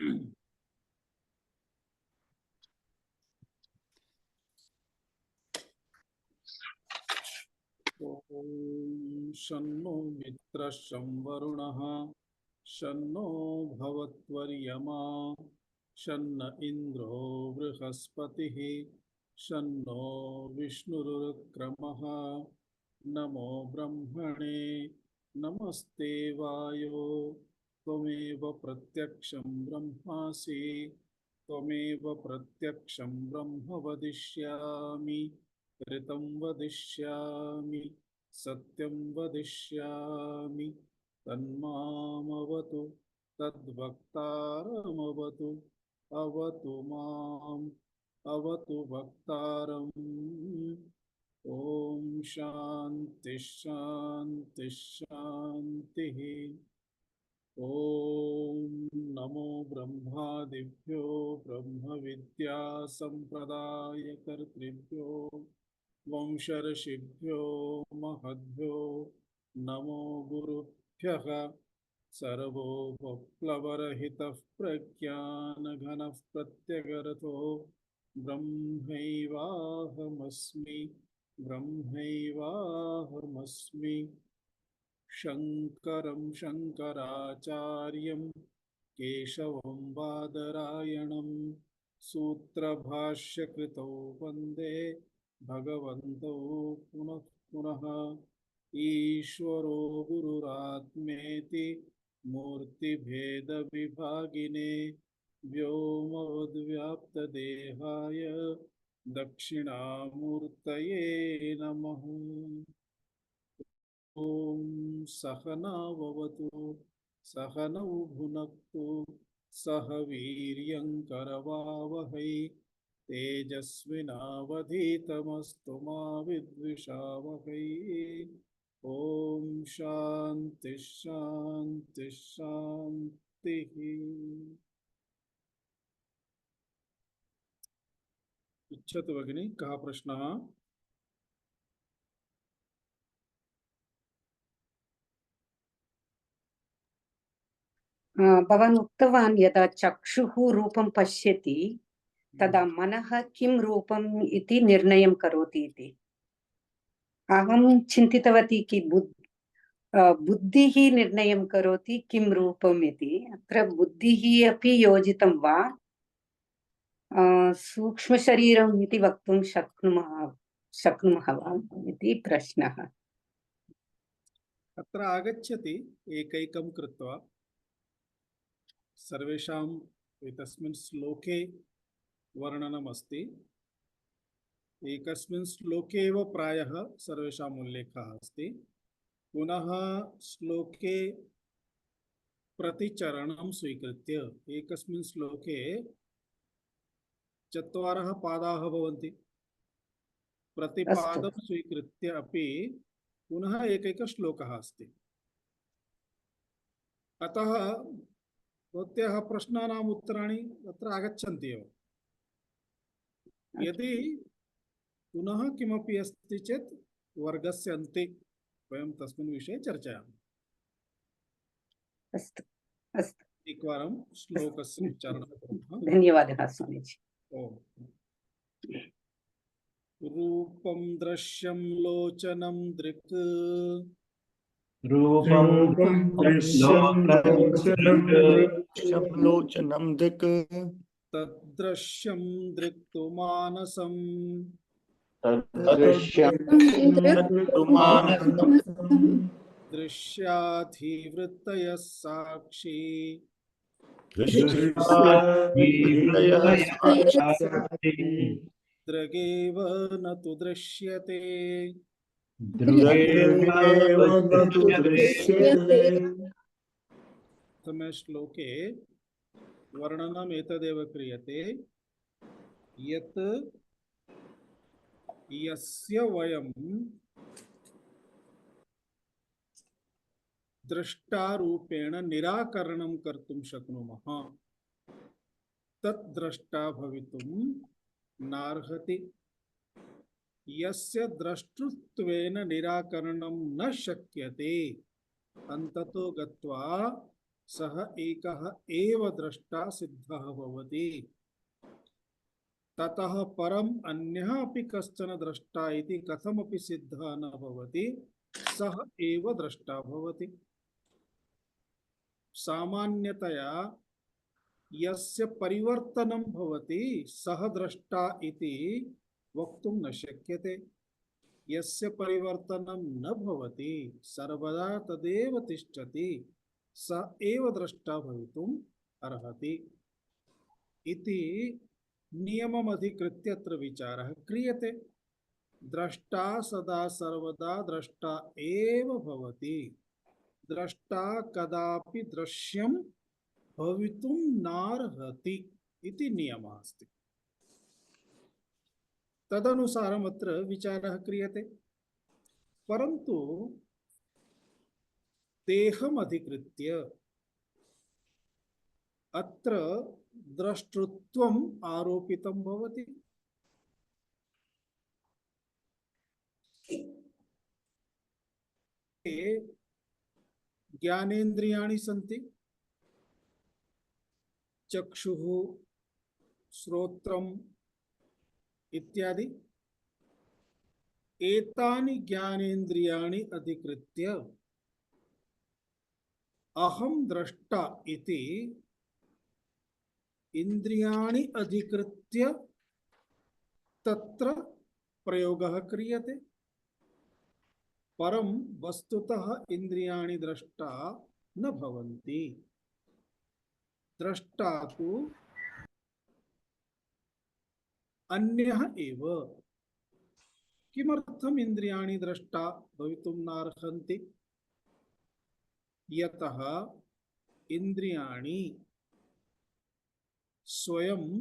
ओम शन्नो मित्रः शं वरुणः शन्नो भवत्वर्यमा शन्न इन्द्रो बृहस्पतिः शन्नो विष्णुरुक्रमः नमो ब्रह्मणे नमस्ते वायो त्वमेव प्रत्यक्षं ब्रह्मासि त्वमेव प्रत्यक्षं ब्रह्म वदिष्यामि ऋतं वदिष्यामि सत्यं वदिष्यामि तन्मामवतु तद्वक्तारमवतु अवतु माम् अवतु वक्तारम्। ओम शांति शांति शांति। ओम नमो ब्रह्मादिभ्यो ब्रह्म विद्या संप्रदाय कर्तृभ्यो वंशर्षिभ्यो महद्भ्यो नमो गुरुभ्यः। सर्वोपप्लवरहितः प्रज्ञानघनः प्रत्यगर्थो ब्रह्मैवाहमस्मि ब्रह्मैवाहमस्मि। शङ्करं शङ्कराचार्यं केशवं बादरायणं सूत्रभाष्यकृतौ वन्दे भगवन्तौ पुनः पुनः। ईश्वरो गुरुरात्मेति मूर्तिभेदविभागिने व्योमवद्व्याप्तदेहाय दक्षिणामूर्तये नमः। ओम सहना भवतु सहनौ भुनक्तु सह वीर्यं करवावहै तेजस्विनावधीतमस्तु मा विद्विषावहै। ओम शांति शांति शांति। पृच्छतु भगिनी कः प्रश्नः? भवान् उक्तवान् यदा चक्षुः रूपं पश्यति तदा मनः किं रूपम् इति निर्णयं करोति इति। अहं चिन्तितवती कि बुद्धिः निर्णयं करोति किं रूपम् इति। अत्र बुद्धिः अपि योजितं वा सूक्ष्मशरीरम् इति वक्तुं शक्नुमः वा इति प्रश्नः। अत्र आगच्छति एकैकं कृत्वा सर्वेषाम् एतस्मिन् श्लोके वर्णनमस्ति। एकस्मिन् श्लोके एव प्रायः सर्वेषाम् उल्लेखः अस्ति। पुनः श्लोके प्रतिचरणं स्वीकृत्य एकस्मिन् श्लोके 4 पादाः भवन्ति। प्रतिपादं स्वीकृत्य अपि पुनः एकैकः श्लोकः अस्ति। अतः भवत्याः प्रश्नानाम् उत्तराणि तत्र आगच्छन्ति एव। यदि पुनः किमपि अस्ति चेत् वर्गस्य अन्ते वयं तस्मिन् विषये चर्चयामः। अस्तु अस्तु, एकवारं श्लोकस्य उच्चारणं कुर्मः। धन्यवादः स्वामीजी। रूपं दृश्यं लोचनं दृक् रूपं दृश्यं लोचनं दृक् तद्दृश्यं दृक्तु मानसम् दृश्याधिवृत्तयः साक्षी दृगेव न तु दृश्यते। प्रथमे श्लोके वर्णनम् एतदेव क्रियते यत् यस्य वयं दृष्टारूपेण निराकरणं कर्तुं शक्नुमः तत् द्रष्टा भवितुं नार्हति। यस्य द्रष्टृत्वेन निराकरणं न शक्यते अन्ततो गत्वा सः एकः एव द्रष्टा सिद्धः भवति। ततः परम् अन्यः अपि कश्चन द्रष्टा इति कथमपि सिद्धः न भवति, सः एव द्रष्टा भवति। सामान्यतया यस्य परिवर्तनं भवति सः द्रष्टा इति वक्तुं न शक्यते। यस्य परिवर्तनं न भवति सर्वदा तदेव तिष्ठति स एव द्रष्टा भवितुम् अर्हति इति नियममधिकृत्य अत्र विचारः क्रियते। द्रष्टा सदा सर्वदा द्रष्टा एव भवति। द्रष्टा कदापि दृश्यं भवितुं नार्हति इति नियमः अस्ति। तदनुसारम् अत्र विचारः क्रियते। परन्तु देहम् अधिकृत्य अत्र द्रष्टृत्वम् आरोपितं भवति। ज्ञानेन्द्रियाणि सन्ति, चक्षुः, श्रोत्रम् इत्यादि। एतानि ज्ञानेन्द्रियाणि अधिकृत्य अहं द्रष्टा इति इन्द्रियाणि अधिकृत्य तत्र प्रयोगः क्रियते। परं वस्तुतः इन्द्रियाणि द्रष्टा न भवन्ति। द्रष्टा तु अन्यः एव। किमर्थम् इन्द्रियाणि द्रष्टा भवितुं नार्हन्ति? यतः इन्द्रियाणि स्वयं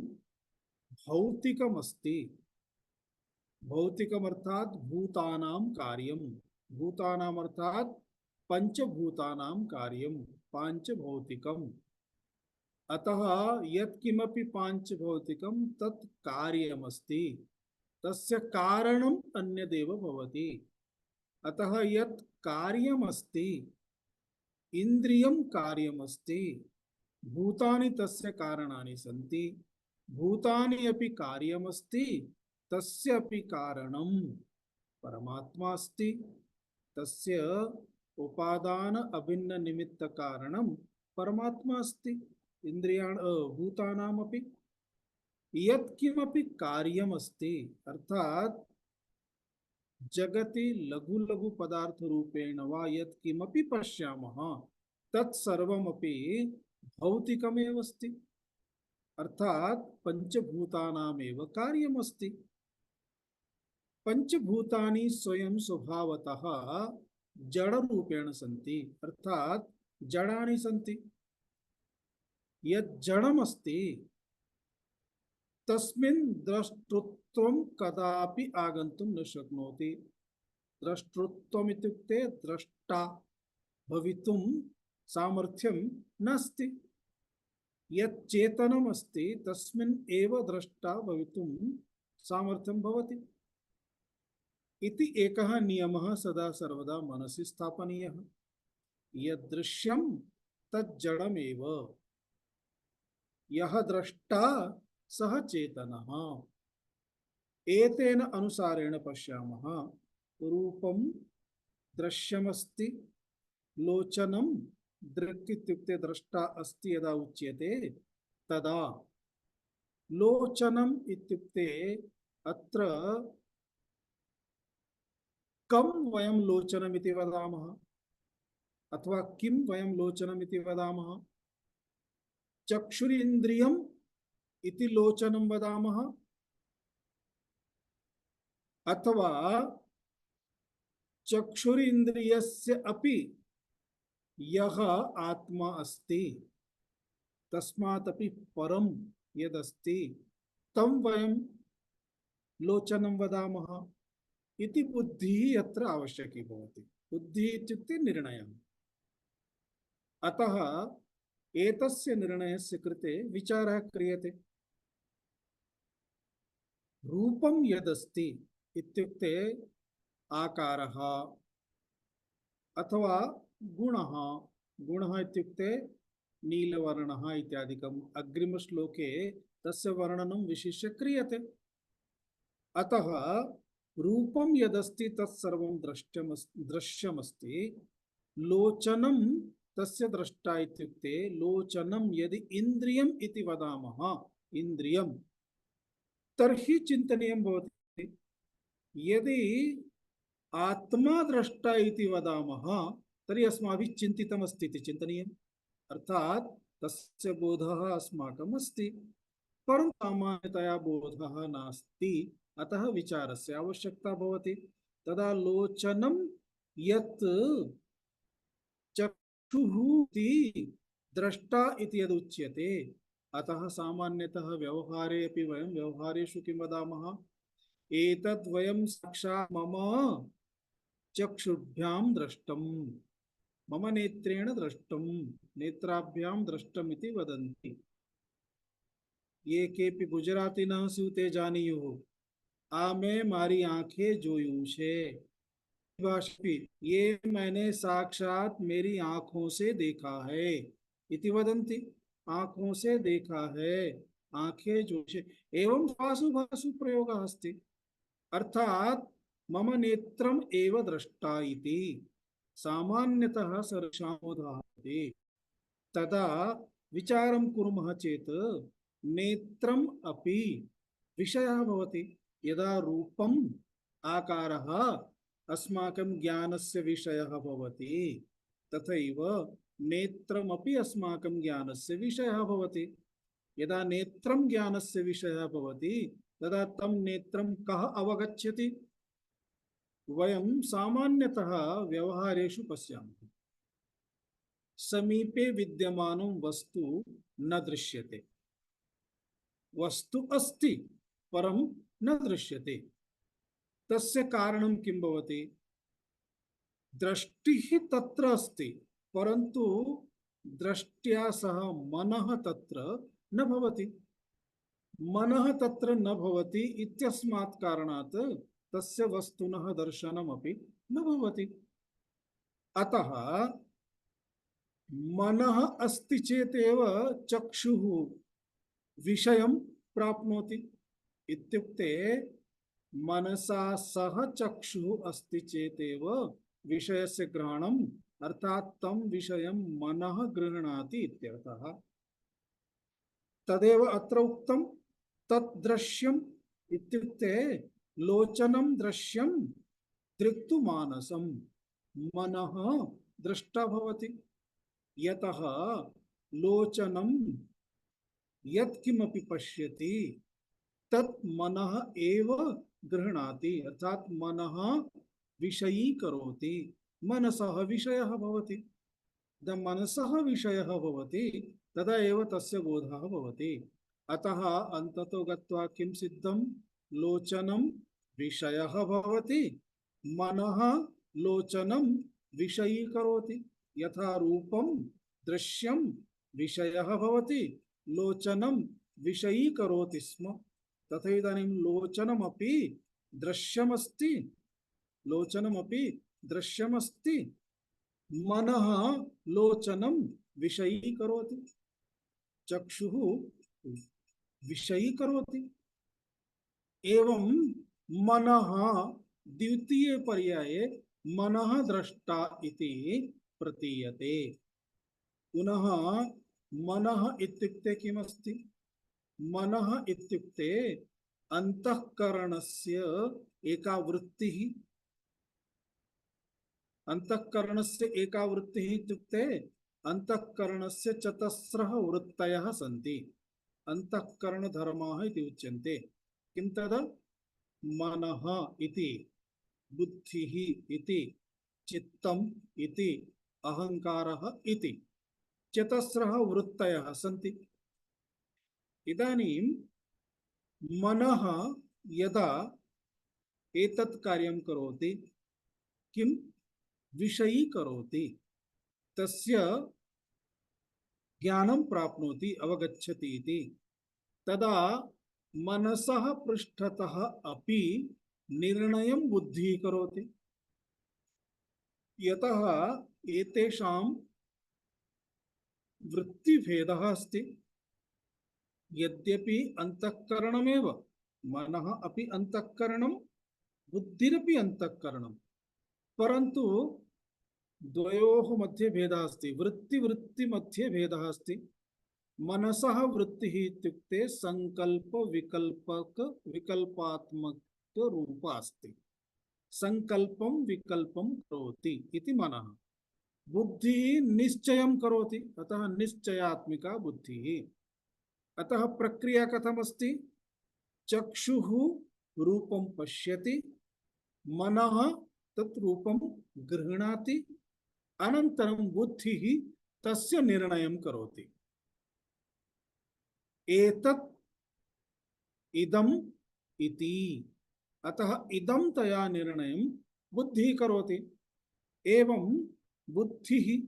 भौतिकमस्ति। भौतिकमर्थात् भूतानां कार्यं। भूतानाम् अर्थात् पंचभूतानां कार्यं, पांचभौतिकम्। अतः यत्किमपि पांचभौतिकं तत् कार्यमस्ति, तस्य कारणम् अन्यदेव भवति। अतः यत् कार्यमस्ति, इन्द्रियं कार्यमस्ति, भूतानि तस्य कारणानि सन्ति। भूतानि अपि कार्यमस्ति, तस्य अपि कारणं परमात्मा अस्ति। तस्य उपादान अभिन्न निमित्त कारणं परमात्मा अस्ति। इन्द्रियाण भूतानामपि यत्किमपि कार्यमस्ति, अर्थात् जगति लघु लघु पदार्थ रूपेण वा यत्किमपि पश्यामः तत्सर्वमपि भौतिकमेव अस्ति। अर्थात् पंचभूतानामेव कार्यमस्ति। पंचभूतानि स्वयं स्वभावतः जड़ रूपेण सन्ति, अर्थात् जड़ानि सन्ति। यत् जड़मस्ति तस्मिन् द्रष्टृत्वं कदापि आगन्तुं न शक्नोति। द्रष्टृत्वम् इत्युक्ते द्रष्टा भवितुं सामर्थ्यं नास्ति। यत् चेतनमस्ति तस्मिन् एव द्रष्टा भवितुं सामर्थ्यं भवति इति एकः नियमः सदा सर्वदा मनसि स्थापनीयः। यदृश्यं तज्जडमेव, यः द्रष्टा सः चेतनः। एतेन अनुसारेण पश्यामः रूपं दृश्यमस्ति, लोचनं दृक् इत्युक्ते द्रष्टा अस्ति यदा उच्यते तदा। लोचनम् इत्युक्ते अत्र कं वयं लोचनमिति वदामः अथवा किं वयं लोचनमिति वदामः। चक्षुरिन्द्रियम् इति लोचनं वदामः अथवा चक्षुरिन्द्रियस्य अपि यः आत्मा अस्ति तस्मात् अपि परं यदस्ति तं वयं लोचनं वदामः इति बुद्धिः यत्र आवश्यकी भवति। बुद्धिः इत्युक्ते निर्णयः। अतः एतस्य निर्णयस्य कृते विचारः क्रियते। रूपं यदस्ति इत्युक्ते आकारः अथवा गुणः। गुणः इत्युक्ते नीलवर्णः इत्यादिकम् अग्रिमश्लोके तस्य वर्णनं विशिष्य क्रियते। अतः रूपं यदस्ति तत्सर्वं दृश्यमस्ति। लोचनं तस्य द्रष्टा इत्युक्ते लोचनं यदि इन्द्रियम् इति वदामः, इन्द्रियं, तर्हि चिन्तनीयं भवति। यदि आत्मा द्रष्टा इति वदामः तर्हि अस्माभिः चिन्तितमस्ति इति चिन्तनीयम्। अर्थात् तस्य बोधः अस्माकम् अस्ति, परन्तु सामान्यतया बोधः नास्ति, अतः विचारस्य आवश्यकता भवति। तदा लोचनं यत् चक्षुः इति द्रष्टा इति यदुच्यते, अतः सामान्यतः व्यवहारे अपि वयं व्यवहारेषु किं वदामः, एतद् वयं साक्षात् मम चक्षुभ्यां दृष्टम्, मम नेत्रेण दृष्टम्, नेत्राभ्यां दृष्टम् इति वदन्ति। ये केपि गुजरातिनः स्युः ते जानीयुः, आमे मारी आंखें जोयूं छे। ये मैंने साक्षात मेरी आंखों से देखा है इति वदन्ति। आंखों से देखा है, आंखें जोषे एवं भासु भासु प्रयोगः अस्ति। अर्थात मम नेत्रम एव द्रष्टा इति सामान्यतः सर्वेषां बोधः भवति। तदा विचारं कुर्मः चेत् नेत्रम् अपि विषयः भवति। यदा रूपम् आकारः अस्माकं ज्ञानस्य विषयः भवति, तथैव नेत्रमपि अस्माकं ज्ञानस्य विषयः भवति। यदा नेत्रं ज्ञानस्य विषयः भवति तदा तं नेत्रं कः अवगच्छति? वयं सामान्यतः व्यवहारेषु पश्यामः, समीपे विद्यमानं वस्तु न दृश्यते। वस्तु अस्ति परं न दृश्यते। तस्य कारणं किं भवति? दृष्टिः तत्र अस्ति, परन्तु दृष्ट्या सह मनः तत्र न भवति। मनः तत्र न भवति इत्यस्मात् कारणात् तस्य वस्तुनः दर्शनमपि न भवति। अतः मनः अस्ति चेतेव चक्षुः विषयं प्राप्नोति। इत्युक्ते मनसा सह चक्षुः अस्ति चेतेव विषयस्य ग्रहणम्, अर्थात् तं विषयं मनः गृह्णाति इत्यर्थः। तदेव अत्र उक्तं तत् दृश्यम् इत्युक्ते लोचनं दृश्यं दृक्तुमानसं, मनः दृष्टा भवति। यतः लोचनं यत्किमपि पश्यति तत् मनः एव गृह्णाति, अर्थात मनः विषयीकरोति, मनसः विषयः भवति। यदा मनसः विषयः भवति तदा एव तस्य बोधः भवति। अतः अन्ततो गत्वा किं सिद्धं? लोचनं विषयः भवति, मनः लोचनं विषयीकरोति। यथा रूपं दृश्यं विषयः भवति, लोचनं विषयीकरोति स्म, तथा इदानीं लोचनमपि दृश्यमस्ति, लोचनमपि दृश्यमस्ति, मनः लोचनं विषयीकरोति, चक्षुः विषयीकरोति। एवं मनः द्वितीये पर्याये मनः द्रष्टा इति प्रतीयते। पुनः मनः इत्युक्ते किमस्ति? मनः इत्युक्ते अंतःकरणस्य एका वृत्तिः। अंतःकरणस्य एका वृत्तिः इत्युक्ते अंतःकरणस्य चतस्रः वृत्तयः सन्ति। अंतःकरणधर्माः इति उच्यन्ते। किं तद्? मनः इति, बुद्धिः इति, चित्तम् इति, अहंकारः इति चतस्रः वृत्तयः सन्ति। इदानीं मनः यदा एतत् कार्यं करोति, किं? विषयीकरोति, तस्य ज्ञानं प्राप्नोति, अवगच्छति इति। तदा मनसः पृष्ठतः अपि निर्णयं बुद्धिः करोति। यतः एतेषां वृत्तिभेदः अस्ति। यद्यपि अंतःकरणमेव, मनः अपि अंतःकरणं, बुद्धिरपि अंतःकरणं, परन्तु द्वयोः मध्ये भेदः अस्ति। वृत्ति मध्ये भेदः अस्ति। मनसः वृत्तिः इत्युक्ते संकल्प विकल्पक विकल्पात्मक रूप अस्ति। संकल्पं विकल्पं करोति इति मनः। बुद्धिः निश्चयं करोति, अतः निश्चयात्मिका बुद्धिः। अतः प्रक्रिया कथमस्ति? चक्षुः रूपं पश्यति, मनः तत् रूपं गृह्णाति, अनन्तरं बुद्धिः तस्य निर्णयं करोति। एतत् इदम् इति, अतः इदं तया निर्णयं बुद्धिः करोति। एवं बुद्धिः,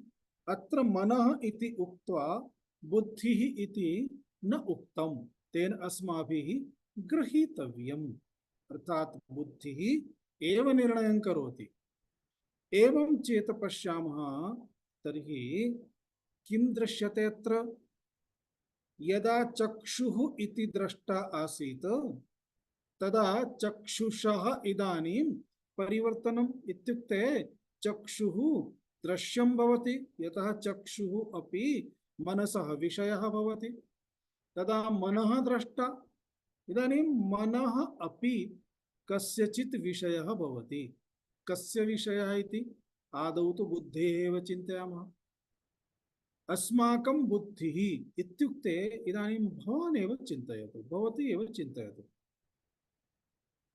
अत्र मनः इति उक्त्वा बुद्धिः इति न उक्तं, तेन अस्माभिः गृहीतव्यम्। अर्थात् बुद्धिः एव निर्णयं करोति। एवं चेत् पश्यामः तर्हि किं दृश्यते अत्र? यदा चक्षुः इति द्रष्टा आसीत्, तदा चक्षुषः इदानीं परिवर्तनम्, इत्युक्ते चक्षुः दृश्यं भवति, यतः चक्षुः अपि मनसः विषयः भवति। तदा मनः द्रष्टा, इदानीं मनः अपि कस्यचित् विषयः भवति। कस्य विषयः इति आदौ तु बुद्धेः एव चिन्तयामः। अस्माकं बुद्धिः इत्युक्ते इदानीं भवान् एव चिन्तयतु, भवती एव चिन्तयतु,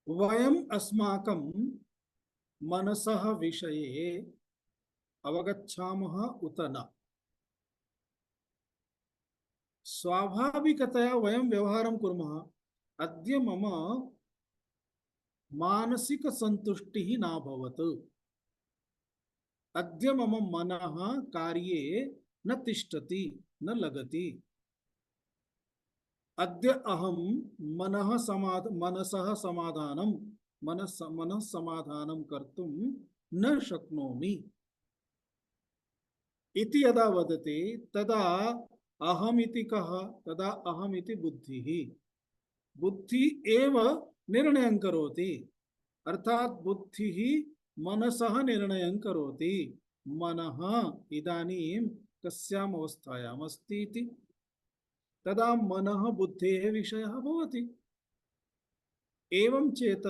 वयम् अस्माकं मनसः विषये अवगच्छामः उत न? स्वाभाविकतया वयं व्यवहारं कुर्मः। अद्य मम मानसिक संतुष्टिः नाभवत्, अद्य मम मनः कार्ये न तिष्ठति, न लगति, अद्य अहं मनसः समाधानं कर्तुं न शक्नोमि इति यदा वदति, तदा अहमिति कः? तदा अहमिति बुद्धिः। बुद्धिः एव निर्णयं करोति, अर्थात् बुद्धिः मनसः निर्णयं करोति। मनः इदानीं कस्याम् अवस्थायाम् अस्ति इति, तदा मनः बुद्धेः विषयः भवति। एवं चेत्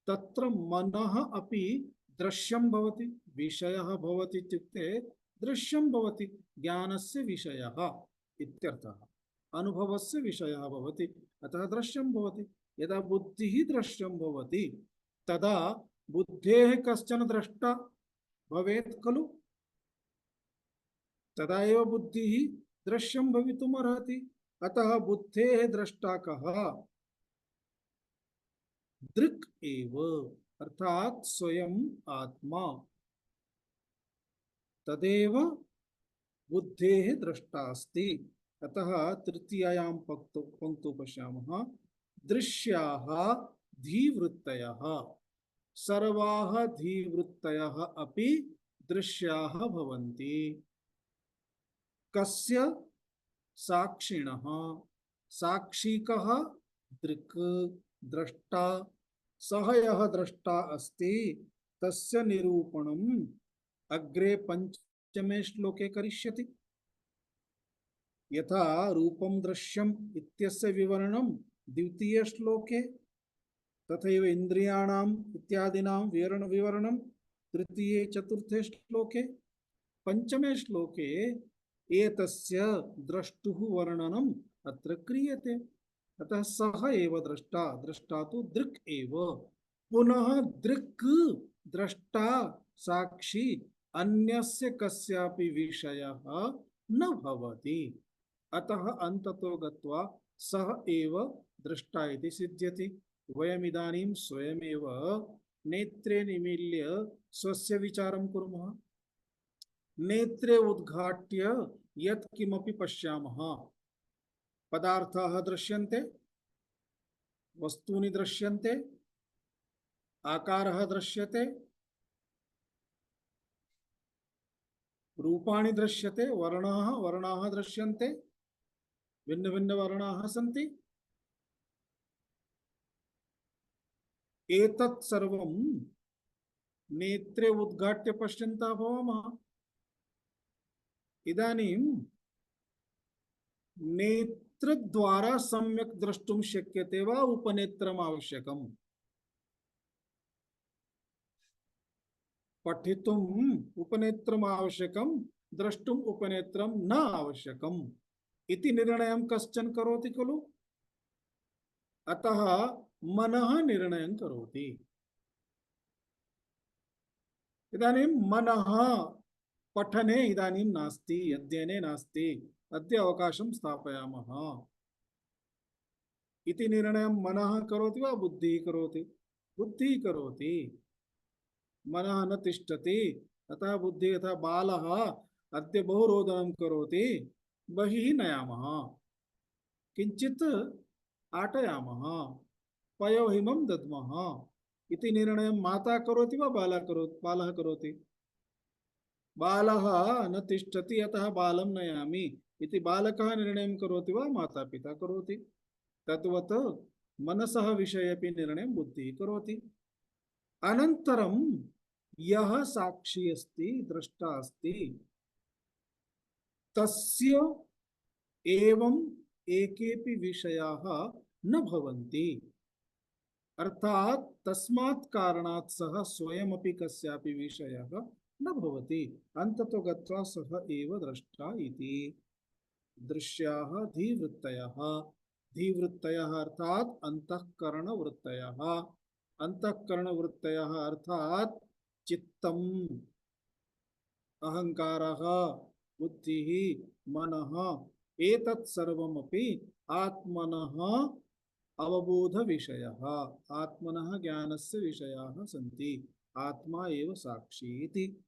तत्र मनः अपि दृश्यं भवति, विषयः भवति, इत्युक्ते दृश्यं भवति, ज्ञानस्य विषयः इत्यर्थः, अनुभवस्य विषयः भवति, अतः दृश्यं भवति। यदा बुद्धिः दृश्यं भवति, तदा बुद्धेः कश्चन द्रष्टा भवेत् खलु, तदा एव बुद्धिः दृश्यं भवितुम् अर्हति। अतः बुद्धेः द्रष्टा कः? दृक् एव, अर्थात् स्वयं आत्मा, तदेव बुद्धेः द्रष्टा अस्ति। अतः तृतीयायां पंक्तौ पश्यामः, दृश्याः धीवृत्तयः, सर्वाः धीवृत्तयः अपि दृश्याः भवन्ति। कस्य? साक्षिणः। साक्षी कः? दृक्, द्रष्टा। सः यः द्रष्टा अस्ति, तस्य निरूपणम् अग्रे पंचमे श्लोके करिष्यति। यथा रूपं दृश्यम् इत्यस्य विवरणं द्वितीय श्लोके, तथैव इन्द्रियाणाम् इत्यादीनां विवरणं तृतीये चतुर्थे श्लोके, पंचमे श्लोके एतस्य द्रष्टुः वर्णनम् अत्र क्रियते। अतः सः एव द्रष्टा, द्रष्टा तु दृक् एव। पुनः दृक्, द्रष्टा, साक्षी अन्यस्य कस्यापि विषयः न भवति। अतः अन्ततो गत्वा सः एव दृष्टा इति सिद्ध्यति। वयमिदानीं स्वयमेव नेत्रे निमील्य स्वस्य विचारं कुर्मः। नेत्रे उद्घाट्य यत् किमपि पश्यामः, पदार्थाः दृश्यन्ते, वस्तूनि दृश्यन्ते, आकारः दृश्यते, रूपाणि दृश्यते, वर्णाः वर्णाः दृश्यन्ते, भिन्न भिन्न वर्णाः सन्ति। एतत् सर्वं नेत्रे उद्घाट्य पश्यन्तः भवामः। इदानीं नेत्रद्वारा सम्यक् द्रष्टुं शक्यते वा उपनेत्रम् आवश्यकम्? पठितुम् उपनेत्रम् आवश्यकं, द्रष्टुम् उपनेत्रं न आवश्यकम् इति निर्णयं कश्चन करोति खलु। अतः मनः निर्णयं करोति। इदानीं मनः पठने इदानीं नास्ति, अध्ययने नास्ति, अद्य अवकाशं स्थापयामः इति निर्णयं मनः करोति वा बुद्धिः करोति? बुद्धिः करोति। मनः न तिष्ठति, अतः बुद्धिः यथा बालः अद्य बहु रोदनं करोति, बहिः नयामः, किञ्चित् आटयामः, पयोहिमं दद्मः इति निर्णयं माता करोति वा बालः करोति? बालः न तिष्ठति, अतः बालं नयामि इति बालकः निर्णयं करोति वा माता पिता करोति? तद्वत् मनसः विषये अपि निर्णयं बुद्धिः करोति। अनन्तरं यः साक्षी अस्ति, द्रष्टा अस्ति, तस्य एवं एकेपि विषयाः न भवन्ति। अर्थात् तस्मात् कारणात् सः स्वयमपि कस्यापि विषयः न भवति। अन्ततो गत्वा सः एव द्रष्टा इति। दृश्याः धीवृत्तयः, धीवृत्तयः अर्थात् अंतःकरणवृत्तयः, अंतःकरणवृत्तयः अर्थात् चित्तम्, अहंकारः, बुद्धिः, मनः, एतत् सर्वमपि आत्मनः अवबोध विषयः, आत्मनः ज्ञानस्य विषयाः सन्ति। आत्मा एव साक्षी इति।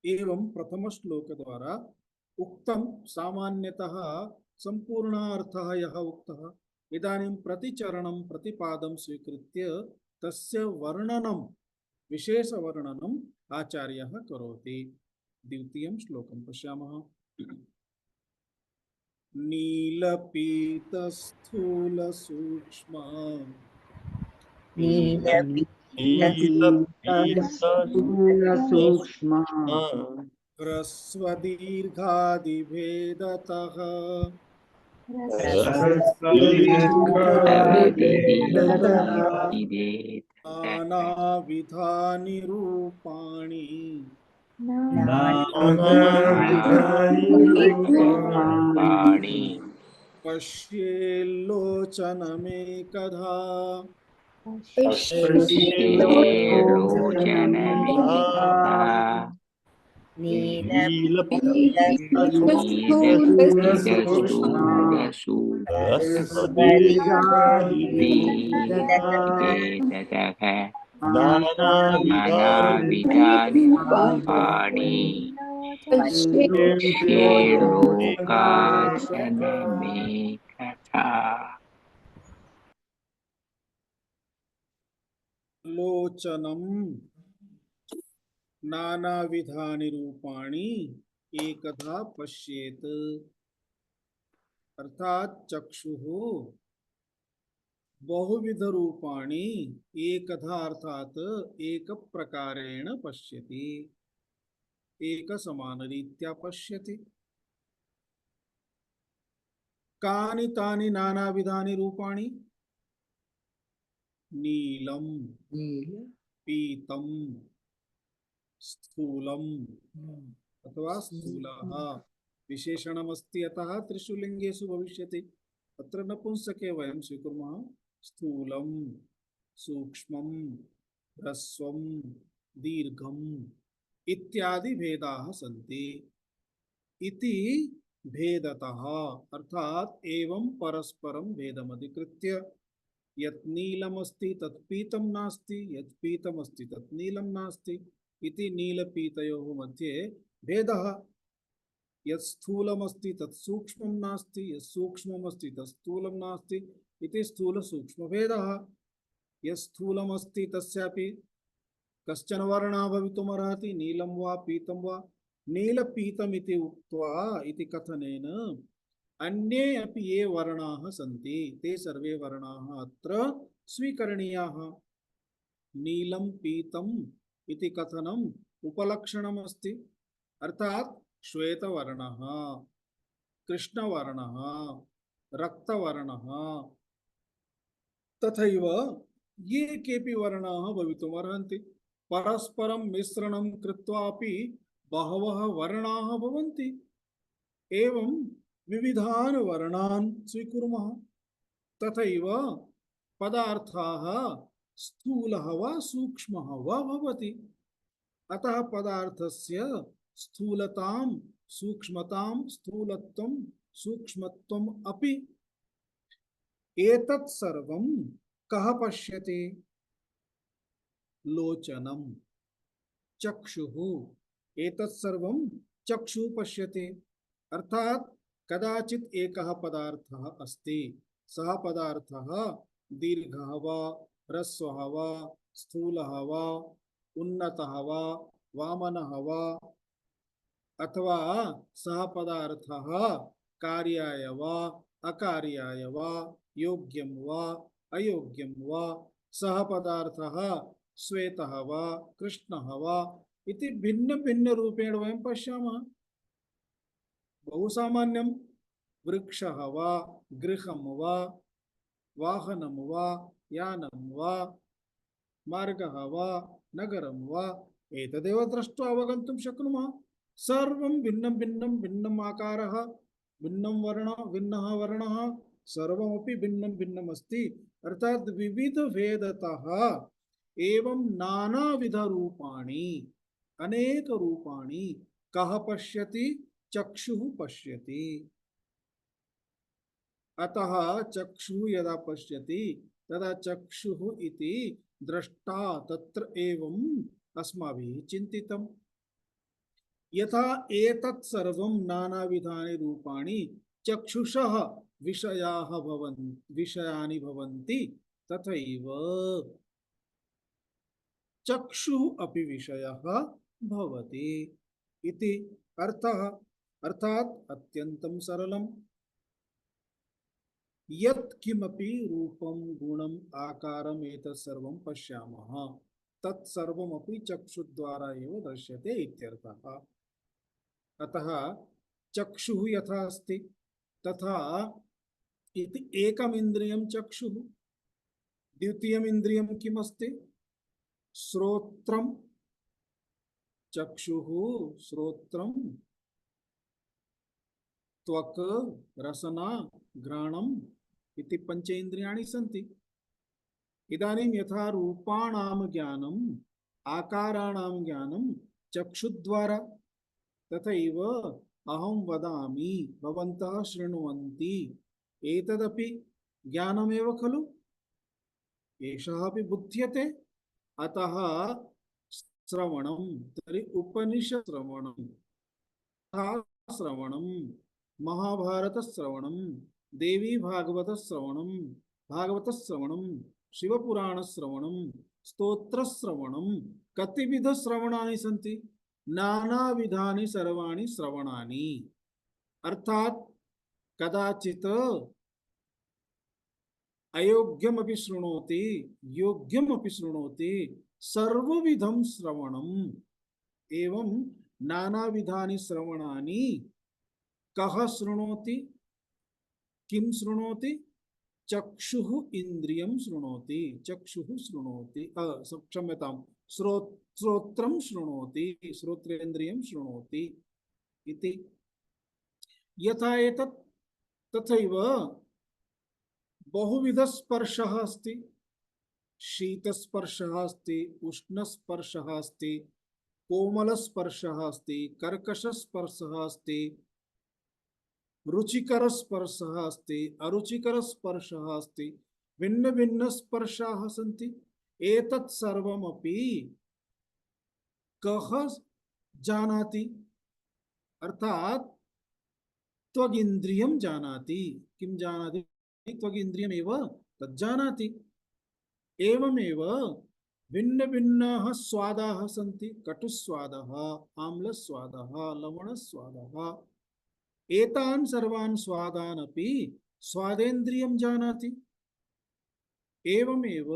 एवं प्रथम श्लोक द्वारा उक्तं सामान्यतः संपूर्णार्थः यः उक्तः, इदानीं प्रतिचरणं प्रतिपादं स्वीकृत्य तस्य वर्णनं, विशेषवर्णनम् आचार्यः करोति। द्वितीयं श्लोकं पश्यामः। नीलपीतस्थूलसूक्ष्म सूक्ष्म ह्रस्वदीर्घादिभेदतः नानाविधानि रूपाणि पश्येल्लोचनमेकधा नानाविधानि रूपाणि पश्येल्लोकाचनमेकथा। लोचनम नानाविधानि रूपाणि एकधा पश्येत, अर्थात चक्षुः बहुविध रूपाणि एकधा अर्थात एक प्रकारेण पश्यति, एक समान रीत्या पश्यति। कानि तानि नानाविधानि रूपाणि? नीलम, पीतम, स्थूलम अथवा स्थूलः विशेषणमस्ति, अतः त्रिषु लिङ्गेषु भविष्यति। अत्र नपुंसके वयं स्वीकुर्मः स्थूलं, सूक्ष्मं, ह्रस्वं, दीर्घम् इत्यादि भेदाः सन्ति। इति भेदतः अर्थात एवं परस्परं भेदमधिकृत्य यत् नीलमस्ति तत् पीतं नास्ति, यत् पीतमस्ति तत् नीलं नास्ति इति नीलपीतयोः मध्ये भेदः। यत् स्थूलमस्ति तत् सूक्ष्मं नास्ति, यत् सूक्ष्ममस्ति तत् स्थूलं नास्ति इति स्थूलसूक्ष्मभेदः। यत् स्थूलमस्ति तस्यापि कश्चन वर्णः भवितुमर्हति, नीलं वा पीतं वा नीलपीतमिति उक्त्वा इति कथनेन अन्ये अपि ये वर्णाः सन्ति ते सर्वे वर्णाः अत्र स्वीकरणीयाः। नीलं पीतम् इति कथनम् उपलक्षणम् अस्ति, अर्थात् श्वेतवर्णः, कृष्णवर्णः, रक्तवर्णः तथैव ये केऽपि वर्णाः भवितुमर्हन्ति। परस्परं मिश्रणं कृत्वापि बहवः वर्णाः भवन्ति। एवं विविधान् वर्णान् स्वीकुर्मः। तथैव पदार्थाः स्थूलः वा सूक्ष्मः वा भवति। अतः पदार्थस्य स्थूलतां सूक्ष्मतां स्थूलत्वं सूक्ष्मत्वम् अपि एतत् सर्वं कः पश्यति? लोचनं चक्षुः, एतत् सर्वं चक्षुः पश्यति। अर्थात् कदाचित् एकः पदार्थः अस्ति, सः पदार्थः दीर्घः वा ह्रस्वः वा स्थूलः वा उन्नतः वा वामनः वा, अथवा सः पदार्थः कार्याय वा अकार्याय वा योग्यं वा अयोग्यं वा, सः पदार्थः श्वेतः वा कृष्णः वा इति भिन्न भिन्न रूपेण वयं पश्यामः। बहु सामान्यं वृक्षः वा गृहं वा वाहनं वा यानं वा मार्गः वा नगरं वा एतदेव दृष्ट्वा अवगन्तुं शक्नुमः। सर्वं भिन्नं भिन्नं भिन्नम् आकारः भिन्नं वर्णः भिन्नः वर्णः सर्वमपि भिन्नं भिन्नम् अस्ति। अर्थात् विविधभेदतः एवं नानाविधरूपाणि अनेक रूपाणि कः पश्यति? चक्षुः पश्यति। अतः चक्षुः यदा पश्यति तदा चक्षुः इति द्रष्टा तत्र एवं अस्माभिः चिन्तितम्। यथा एतत् सर्वं नानाविधानि रूपाणि चक्षुषः विषयानि भवन्ति, तथैव चक्षुः अपि विषयः भवति इति अर्थः। अर्थात् अत्यन्तं सरलम्। यत् किमपि रूपं गुणम् आकारम् एतत् सर्वं पश्यामः तत् सर्वमपि चक्षुद्वारा एव दृश्यते इत्यर्थः। अतः चक्षुः यथा अस्ति तथा इति एकम् इन्द्रियं चक्षुः। द्वितीयम् इन्द्रियं किम् अस्ति? श्रोत्रं। चक्षुः श्रोत्रं त्वक् रसना घ्राणम् इति पंचेन्द्रियाणि सन्ति। इदानीं यथा रूपाणां ज्ञानम् आकाराणां ज्ञानं चक्षुद्वारा, तथैव अहं वदामि भवन्तः शृण्वन्ति एतदपि ज्ञानमेव खलु, एषः अपि बुध्यते। अतः श्रवणं तर्हि उपनिषत् श्रवणं, श्रवणं महाभारत श्रवणं देवी भागवत श्रवणं भागवत श्रवणं शिवपुराण श्रवणं स्तोत्र श्रवणं कतिविध श्रवणानि सन्ति? नानाविधानि सर्वाणि श्रवणानि। अर्थात् कदाचित् अयोग्यमपि शृणोति योग्यमपि शृणोति, सर्वविधं श्रवणम्। एवं नानाविधानि श्रवणानि कः शृणोति? किं शृणोति? चक्षुः इन्द्रियं शृणोति। चक्षुः शृणोति क्षम्यतां श्रोत्रं शृणोति, श्रोत्रेन्द्रियं शृणोति इति। यथा एतत् तथैव बहुविधस्पर्शः अस्ति। शीतस्पर्शः अस्ति, उष्णस्पर्शः अस्ति, कोमलस्पर्शः अस्ति, कर्कशस्पर्शः अस्ति, रुचिकरस्पर्शः अस्ति, अरुचिकरस्पर्शः अस्ति, भिन्न भिन्न स्पर्शाः सन्ति। एतत् सर्वमपि कः जानाति? अर्थात् त्वगिन्द्रियं जानाति। किं जानाति? त्वगिन्द्रियमेव तज्जानाति। एवमेव भिन्न भिन्न स्वादाः सन्ति, कटुस्वादः, आम्लस्वादः, लवणस्वादः। एतान् सर्वान् स्वादान् अपि स्वादेन्द्रियं जानाति। एवमेव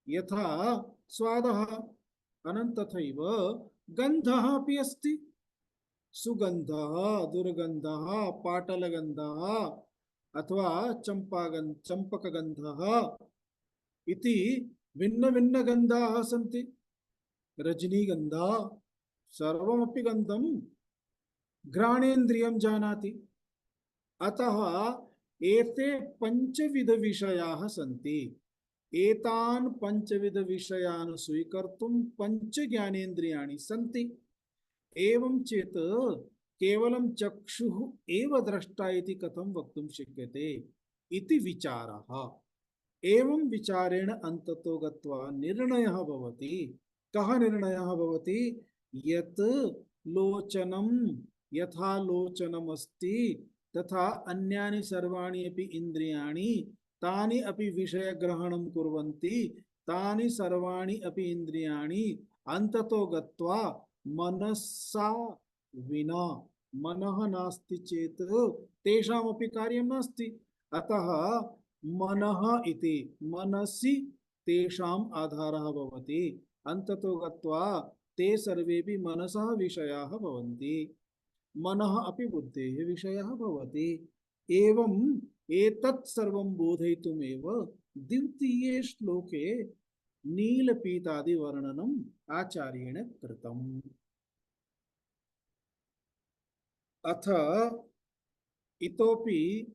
यथा स्वादः अनन्तथैव गन्धः अपि अस्ति। सुगन्धः, दुर्गन्धः, पाटलगन्धः अथवा चम्पकगन्धः इति भिन्न भिन्न गन्धाः सन्ति। रजनीगन्धः सर्वमपि गन्धं घ्राणेन्द्रियं जानाति। अतः एते पञ्चविध विषयाः सन्ति। एतान् पञ्चविध विषयान् स्वीकर्तुं पञ्च ज्ञानेन्द्रियाणि सन्ति। एवं चेत् केवलं चक्षुः एव द्रष्टा इति कथं वक्तुं शक्यते इति विचारः। एवं विचारेण अन्ततो गत्वा निर्णयः भवति। कः निर्णयः भवति? यत् लोचनं यथा लोचनमस्ति तथा अन्यानि सर्वाणि अपि इन्द्रियाणि तानि अपि विषयग्रहणं कुर्वन्ति। तानि सर्वाणि अपि इन्द्रियाणि अन्ततो गत्वा मनसा विना, मनः नास्ति चेत् तेषामपि कार्यं नास्ति। अतः मनः इति मनसि तेषाम् आधारः भवति। अन्ततो गत्वा ते सर्वेपि मनसः विषयाः भवन्ति। मनः अपि बुद्धेः विषयः भवति। एवम् एतत् सर्वं बोधयितुमेव द्वितीये श्लोके नीलपीतादि वर्णनम् आचार्येण कृतम्। अथ इतोपि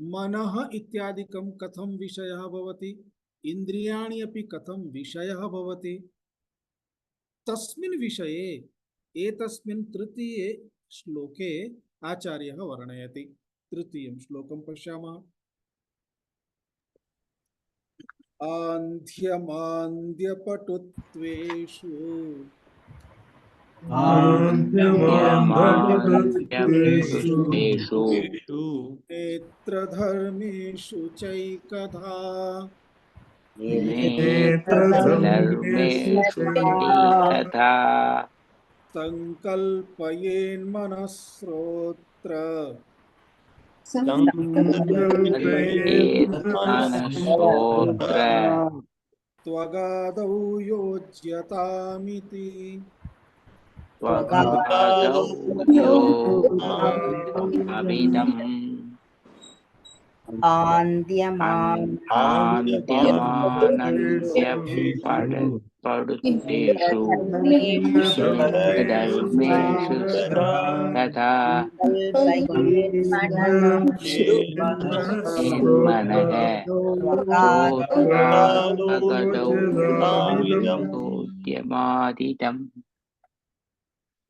मनः इत्यादिकं कथं विषयः भवति, इन्द्रियाणि अपि कथं विषयः भवति, तस्मिन् विषये एतस्मिन् तृतीये श्लोके आचार्यः वर्णयति। तृतीयं श्लोकं पश्यामः। आन्ध्यमान्द्यपटुत्वेषु यमाद्यपृष्ठेषु नेत्रधर्मेषु चैकधा नेत्रधर्मेषु चैकधा संकल्पयेन्मनस्रोत्र कल्पेन्मनस्तोत्र त्वगादौ योज्यतामिति। त्वगादौ योऽहमिदम् आन्त्यमानन्त्यपडुत्तेषु नेत्रधर्मेषु तथा यन्मनः श्रोत्रागदौ योज्यमादिदम्।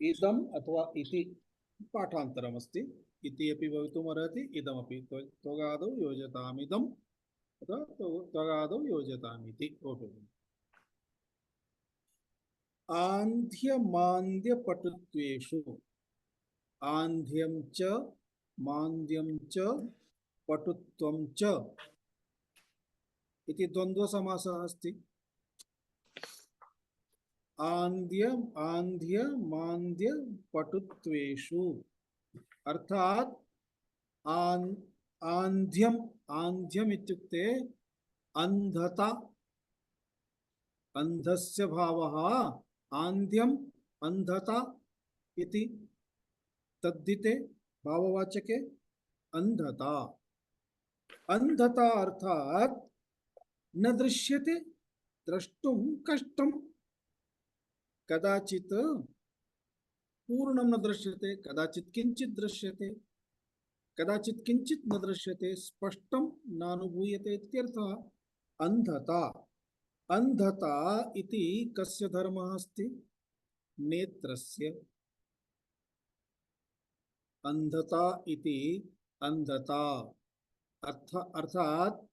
इदम् अथवा इति पाठान्तरमस्ति। इति अपि भवितुमर्हति, इदमपि। त्वगादौ योजतामिदम् अथवा त्वगादौ योजतामिति। आन्ध्यमान्द्यपटुत्वेषु, आन्ध्यं च मान्द्यं च पटुत्वं च इति द्वन्द्वसमासः अस्ति। आन्ध्य मान्द्य पटुत्वेषु अर्थात आन्ध्यम, आन्ध्यम इत्युक्ते अंधता, अंधस्य भावः आन्ध्यम अंधता इति तद्धिते भाववाचके अंधता। अंधता अर्थात न दृश्यते, द्रष्टुं कष्टं, कदाचित् पूर्णं न दृश्यते, कदाचित् किंचित् दृश्यते, कदाचित् किंचित् न दृश्यते, स्पष्टं नानुभूयते इत्यर्थः अंधता। अंधता इति कस्य धर्मः अस्ति? नेत्रस्य। अंधता इति अंधता अर्थात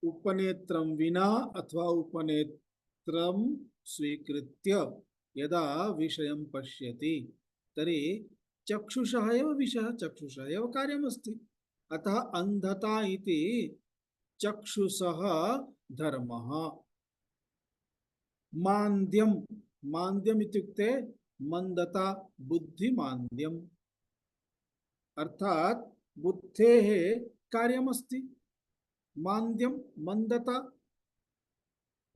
उपनेत्रं विना अथवा उपनेत्रं स्वीकृत्य यदा विषयं पश्यति तर्हि चक्षुषः एव विषयः, चक्षुषः एव कार्यमस्ति। अतः अंधता इति चक्षुषः धर्मः। मान्द्यम, मान्द्यम इत्युक्ते मंदता, बुद्धिमान्द्यम, अर्थात बुद्धेः कार्यमस्ति। मान्द्यम मंदता,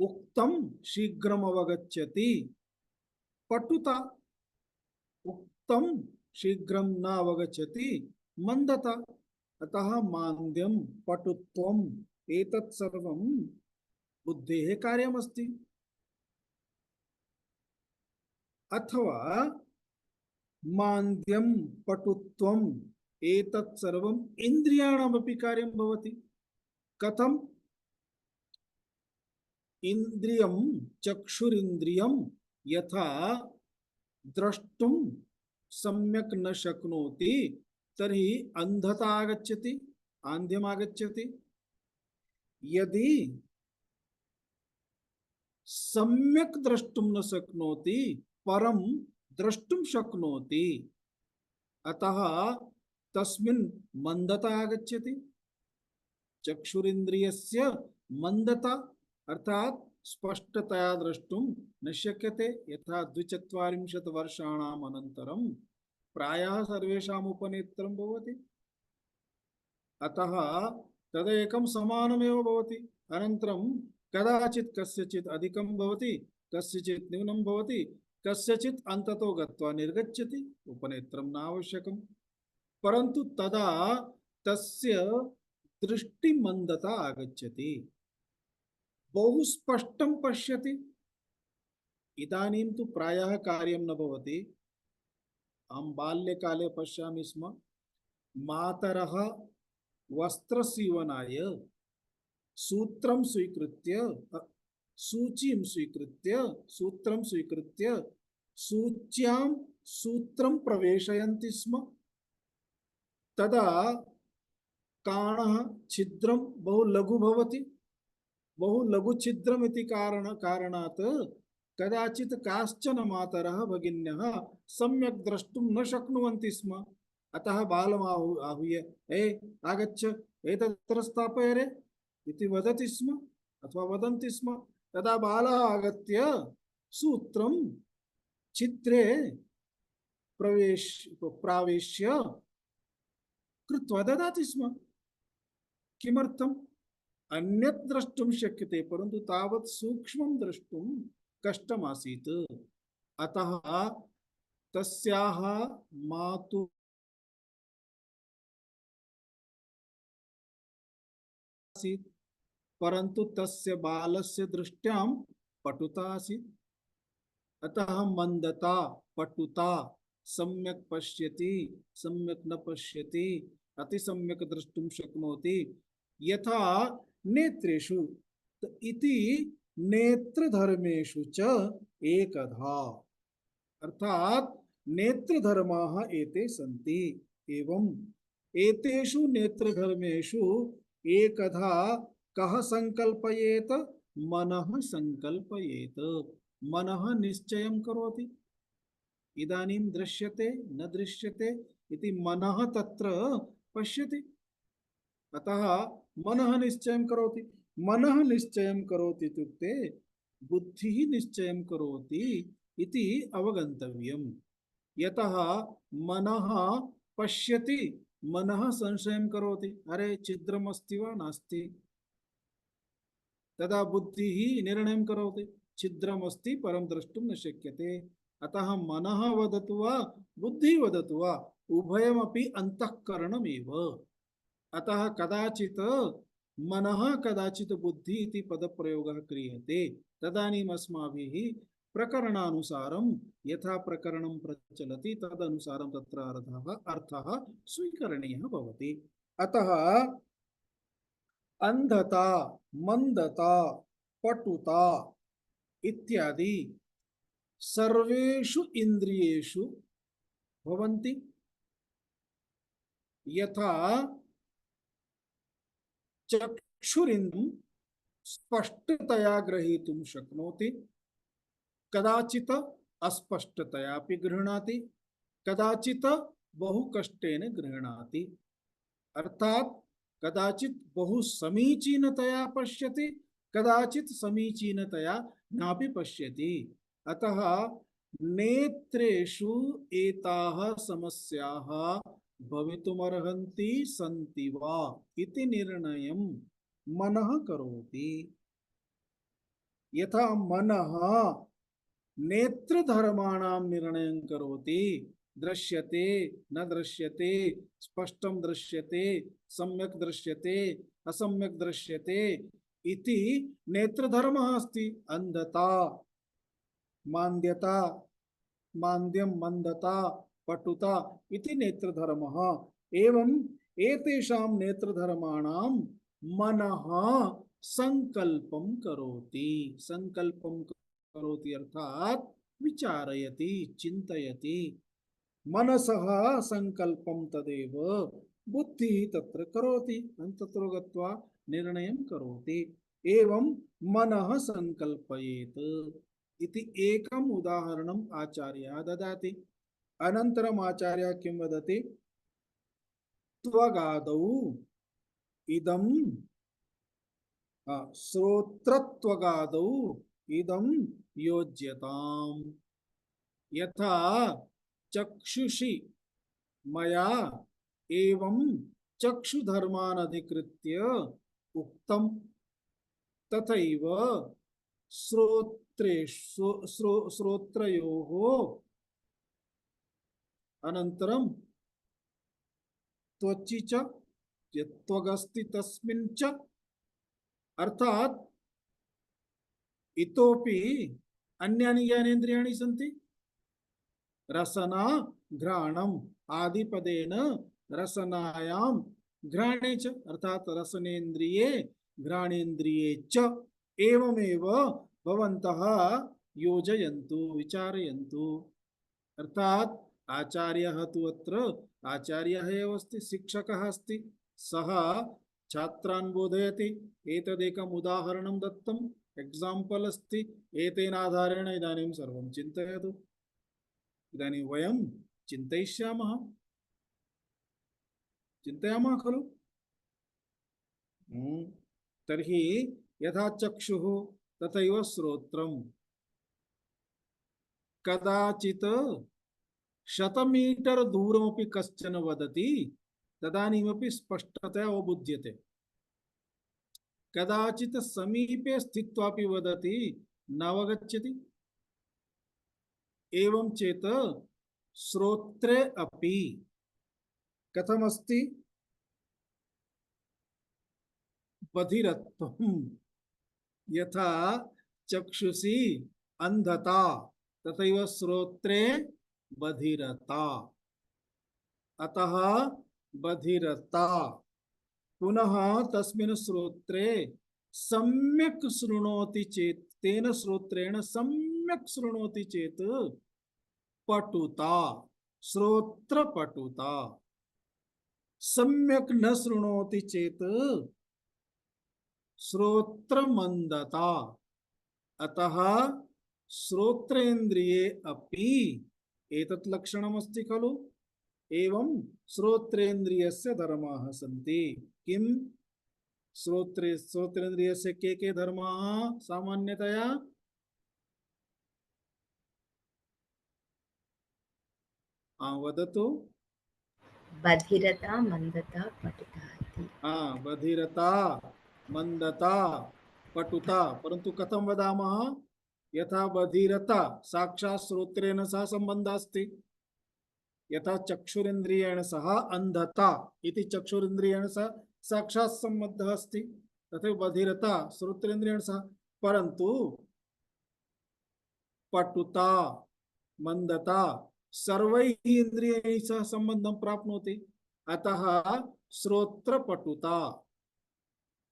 उक्तम शीघ्रम अवगच्छति, पटुता, उक्तम शीघ्रम न अवगच्छति, मंदता। अतः मान्द्यम पटुत्वम एतत् सर्वं बुद्धेः कार्यमस्ति। अथवा मान्द्यम पटुत्वम एतत् सर्वं इन्द्रियाणामपि कार्यं भवति। कथम्? इंद्रियं चक्षुरिन्द्रियं यथा द्रष्टुं सम्यक् न शक्नोति तर्हि अंधता आगच्छति, आन्ध्यम् आगच्छति। यदि सम्यक् द्रष्टुं न शक्नोति परं द्रष्टुं शक्नोति, अतः तस्मिन् मंदता आगच्छति। चक्षुरिन्द्रियस्य मंदता अर्थात स्पष्टतया द्रष्टुं न शक्यते। यथा 42 वर्षाणाम् अनन्तरं प्रायः सर्वेषाम् उपनेत्रं भवति, अतः तदेकं समानमेव भवति। अनन्तरं कदाचित् कस्यचित् अधिकं भवति, कस्यचित् न्यूनं भवति, कस्यचित् अन्ततो गत्वा निर्गच्छति, उपनेत्रं न आवश्यकं। परन्तु तदा तस्य दृष्टिमन्दता आगच्छति, बहु स्पष्टं पश्यति। इदानीं तु प्रायः कार्यं न भवति। अहं बाल्यकाले पश्यामि स्म, मातरः वस्त्रसीवनाय सूत्रं स्वीकृत्य, सूचीं स्वीकृत्य, सूत्रं स्वीकृत्य सूच्यां सूत्रं प्रवेशयन्ति स्म। तदा काणः छिद्रं बहु लघु भवति, बहु लघु छिद्रम् इति कारणात् कदाचित् काश्चन मातरः भगिन्यः सम्यक् द्रष्टुं न शक्नुवन्ति स्म। अतः बालम् आहूय आगच्छ, एतत्र स्थापय रे इति वदति स्म अथवा वदन्ति स्म। तदा बालः आगत्य सूत्रं छिद्रे प्रावेश्य कृत्वा ददाति स्म। किमर्थम्? अन्यत् द्रष्टुं शक्यते परन्तु तावत् सूक्ष्मं द्रष्टुं कष्टमासीत्। अतः तस्याः मातुः आसीत्, परन्तु तस्य बालस्य दृष्ट्यां पटुता आसीत्। अतः मंदता, पटुता, सम्यक् पश्यति, सम्यक् न पश्यति, अति सम्यक् द्रष्टुं शक्नोति। यथा नेत्रेषु इति नेत्रधर्मेषु च एकधा, अर्थात नेत्रधर्माः एते सन्ति। एवं एतेषु नेत्रधर्मेषु एकधा कः संकल्पयेत? मनः संकल्पयेत। मनः निश्चयं करोति। इदानीं दृश्यते न दृश्यते इति मनः तत्र पश्यति, अतः मनः निश्चयं करोति। मनः निश्चयं करोति इत्युक्ते बुद्धिः निश्चयं करोति इति अवगन्तव्यम्। यतः मनः पश्यति, मनः संशयं करोति, अरे छिद्रम् अस्ति वा नास्ति। तदा बुद्धिः निर्णयं करोति, छिद्रम् अस्ति परं द्रष्टुं न शक्यते। अतः मनः वदतु वा बुद्धिः वदतु वा उभयमपि अन्तःकरणमेव। अतः कदाचित् मनः कदाचित् बुद्धि इति पदप्रयोगः क्रियते। तदानीम् अस्माभिः प्रकरणानुसारं यथा प्रकरणं प्रचलति तदनुसारं तत्र अर्थः स्वीकरणीयः भवति। अतः अंधता, मंदता, पटुता इत्यादि सर्वेषु इन्द्रियेषु भवन्ति। यथा चक्षुरिन्द्रियं स्पष्टतया ग्रहीतुं शक्नोति, कदाचित् अस्पष्टतया अपि गृह्णाति, कदाचित् बहु कष्टेन गृह्णाति। अर्थात कदाचित् बहु समीचीनतया पश्यति, कदाचित समीचीनतया नापि पश्यति। अतः नेत्रेषु एताः समस्याः भवितुमर्हन्ति सन्ति वा इति निर्णयं मनः करोति। यथा मनः नेत्रधर्माणां निर्णयं करोति, दृश्यते न दृश्यते, स्पष्टं दृश्यते, सम्यक् दृश्यते, असम्यक् दृश्यते इति नेत्रधर्मः अस्ति। अंधता, मान्द्यता, मान्द्यं, मंदता, पटुता इति नेत्रधर्मः। एवं एतेषां नेत्रधर्माणां मनः संकल्पं करोति। संकल्पं करोति अर्थात विचारयति, चिन्तयति। मनसः संकल्पं तदेव बुद्धिः तत्र करोति, तत्र गत्वा निर्णयं करोति। एवं मनः संकल्पयेत् इति एकम् उदाहरणम् आचार्यः ददाति। अनन्तरम् आचार्यः किं वदति? त्वगादौ इदं श्रोत्रत्वगादौ इदं योज्यताम्। यथा चक्षुषि मया एवं चक्षुधर्मान् अधिकृत्य उक्तम्, तथैव श्रोत्रयोः अनन्तरं त्वचि च यत्त्वगस्ति तस्मिन् च, अर्थात इतोपि अन्यानि ज्ञानेन्द्रियाणि सन्ति। रसना घ्राणम् आदिपदेन रसनायां घ्राणे च, अर्थात रसनेन्द्रिये घ्राणेन्द्रिये च एवमेव भवन्तः योजयन्तु, विचारयन्तु। अर्थात आचार्यः तु अत्र आचार्यः एव अस्ति, शिक्षकः अस्ति। सः छात्रान् बोधयति। एतदेकम् उदाहरणं दत्तम्, एग्जाम्पल् अस्ति। एतेन आधारेण इदानीं सर्वं चिन्तयतु। इदानीं वयं चिन्तयिष्यामः, चिन्तयामः खलु? तर्हि यथा चक्षुः तथैव श्रोत्रम्। कदाचित् 100 मीटर् दूरमपि कश्चन वदति, तदानीमपि स्पष्टतया अवबुध्यते। कदाचित् समीपे स्थित्वापि वदति, न अवगच्छति। एवं चेत् श्रोत्रे अपि कथमस्ति? बधिरत्वम्। यथा चक्षुषि अंधता तथैव श्रोत्रे बधिरता। अतः बधिरता। पुनः तस्मिन् श्रोत्रे सम्यक् शृणोति चेत्, तेन श्रोत्रेण सम्यक् शृणोति चेत् पटुता, श्रोत्रपटुता। सम्यक् न शृणोति चेत् श्रोत्रमन्दता। अतः श्रोत्रेन्द्रिये अपि एतत् लक्षणमस्ति खलु? एवं श्रोत्रेन्द्रियस्य धर्माः सन्ति। किं? श्रोत्रेन्द्रियस्य के धर्माः सामान्यतया? वदतु। बधिरता, मंदता, पटुता इति। बधिरता, मंदता, पटुता। परंतु कथं वदामः? यथा बधिरता साक्षात् श्रोत्रेण सह सम्बन्धः अस्ति, यथा चक्षुरिन्द्रियेण सह अंधता इति चक्षुरिन्द्रियेण सह साक्षात् सम्बन्धः अस्ति, तथैव बधिरता श्रोत्रेन्द्रियेण सह। परन्तु पटुता, मंदता सर्वैः इन्द्रियैः सह सम्बन्धं प्राप्नोति। अतः श्रोत्रपटुता,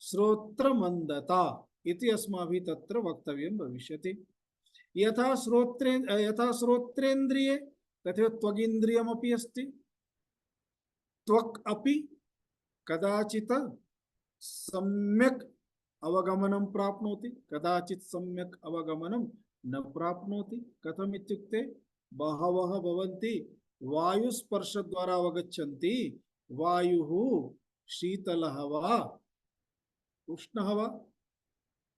श्रोत्रमन्दता इति अस्माभिः तत्र वक्तव्यं भविष्यति। यथा श्रोत्रेन्द्रिये तथैव त्वगिन्द्रियमपि अस्ति। त्वक् अपि कदाचित् सम्यक् अवगमनं प्राप्नोति, कदाचित् सम्यक् अवगमनं न प्राप्नोति। कथम् इत्युक्ते बहवः भवन्ति वायुस्पर्शद्वारा अवगच्छन्ति, वायुः शीतलः वा उष्णः वा।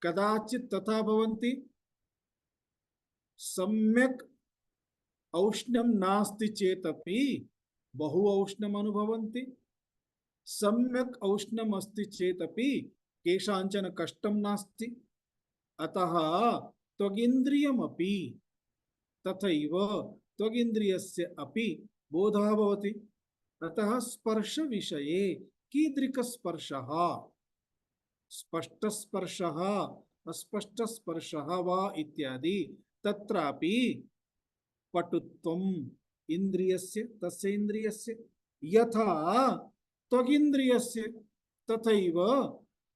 कदाचित् तथा भवन्ति, सम्यक् औष्ण्यं नास्ति चेतपि बहु औष्ण्यम् अनुभवन्ति, सम्यक् औष्ण्यम् अस्ति चेतपि केषाञ्चन कष्टं नास्ति। अतः त्वगिन्द्रियमपि तथैव त्वगिन्द्रियस्य अपि बोधः भवति। अतः स्पर्श विषये कीदृक्स्पर्शः, स्पष्टस्पर्शः अस्पष्टस्पर्शः वा इत्यादि तत्रापि पटुत्वम् इन्द्रियस्य तस्य इन्द्रियस्य यथा त्वगिन्द्रियस्य तथैव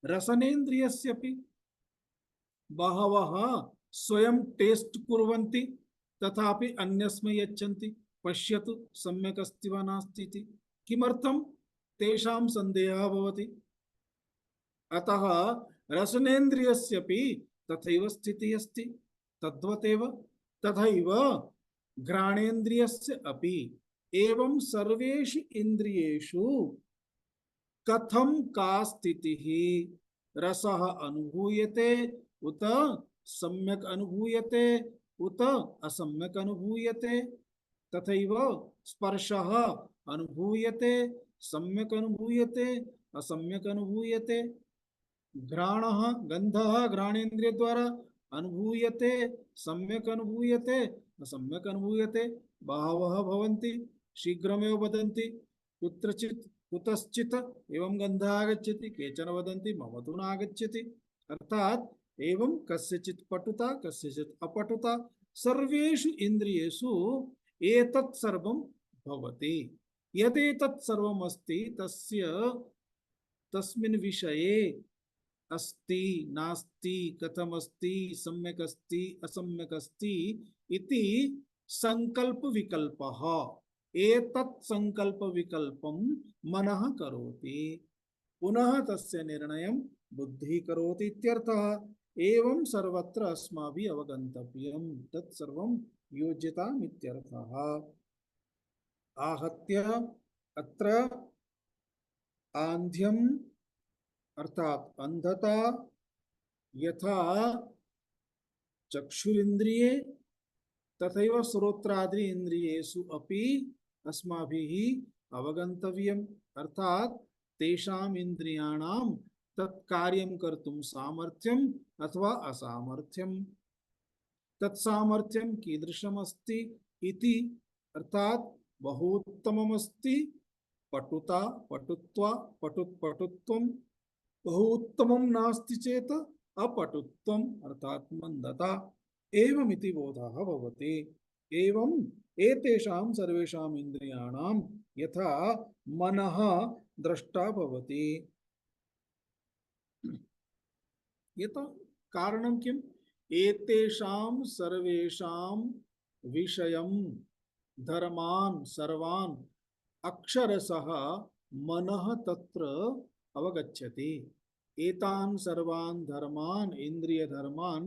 रसनेन्द्रियस्यपि। बहवः स्वयं टेस्ट कुर्वन्ति तथापि अन्यस्मै यच्छन्ति, पश्यतु सम्यक् अस्ति वा नास्ति इति। किमर्थं? तेषां सन्देहः भवति। अतः रसनेन्द्रियस्यपि तथैव स्थितिः अस्ति, तद्वदेव तथैव घ्राणेन्द्रियस्य अपि। एवं सर्वेषु इन्द्रियेषु कथं का स्थितिः, रसः अनुभूयते उत सम्यक् अनुभूयते उत असम्यक् अनुभूयते, तथैव स्पर्शः अनुभूयते सम्यक् अनुभूयते असम्यक् अनुभूयते, घ्राणः गन्धः घ्राणेन्द्रिय द्वारा अनुभूयते सम्यक् अनुभूयते असम्यक् अनुभूयते। बहवः भवन्ति शीघ्रमेव वदन्ति कुत्रचित् कुतश्चित् एवं गन्धः आगच्छति, केचन वदन्ति मम तु नागच्छति। अर्थात् एवं कस्यचित् पटुता कस्यचित् अपटुता, सर्वेषु इन्द्रियेषु एतत् सर्वं भवति। यदेतत् सर्वम् अस्ति तस्य तस्मिन् विषये अस्ति नास्ति, कथमस्ति, सम्यक् अस्ति असम्यक् अस्ति इति संकल्प विकल्पः। एतत् संकल्प विकल्पं मनः करोति, पुनः तस्य निर्णयं बुद्धिः करोति इत्यर्थः। एवं सर्वत्र अस्माभिः अवगन्तव्यं, तत् सर्वं योज्यताम् इत्यर्थः। आहत्य अत्र आन्ध्यम् अर्थात अंधता यथा चक्षुरिन्द्रिये तथैव श्रोत्रादि इंद्रियेषु अपि अस्माभिः अवगन्तव्यम्। अर्थात तेषाम् इंद्रियाणां तत्कार्यं कर्तुं सामर्थ्यम् अथवा असामर्थ्यम्, तत्सामर्थ्यं कीदृशमस्ति इति। अर्थात बहुत्तममस्ति पटुता पटुत्वा पटुत्वं, बहु उत्तमं नास्ति चेत अपटुत्वम् अर्थात मंदता, एवमिति बोधः भवति। एवं एतेषां सर्वेषाम् इन्द्रियाणां यथा मनः द्रष्टा भवति। यथा कारणं किम्? एतेषां सर्वेषां विषयं धर्मान् सर्वान् अक्षरशः मनः तत्र अवगच्छति। एतान् सर्वान् धर्मान् इंद्रिय धर्मान्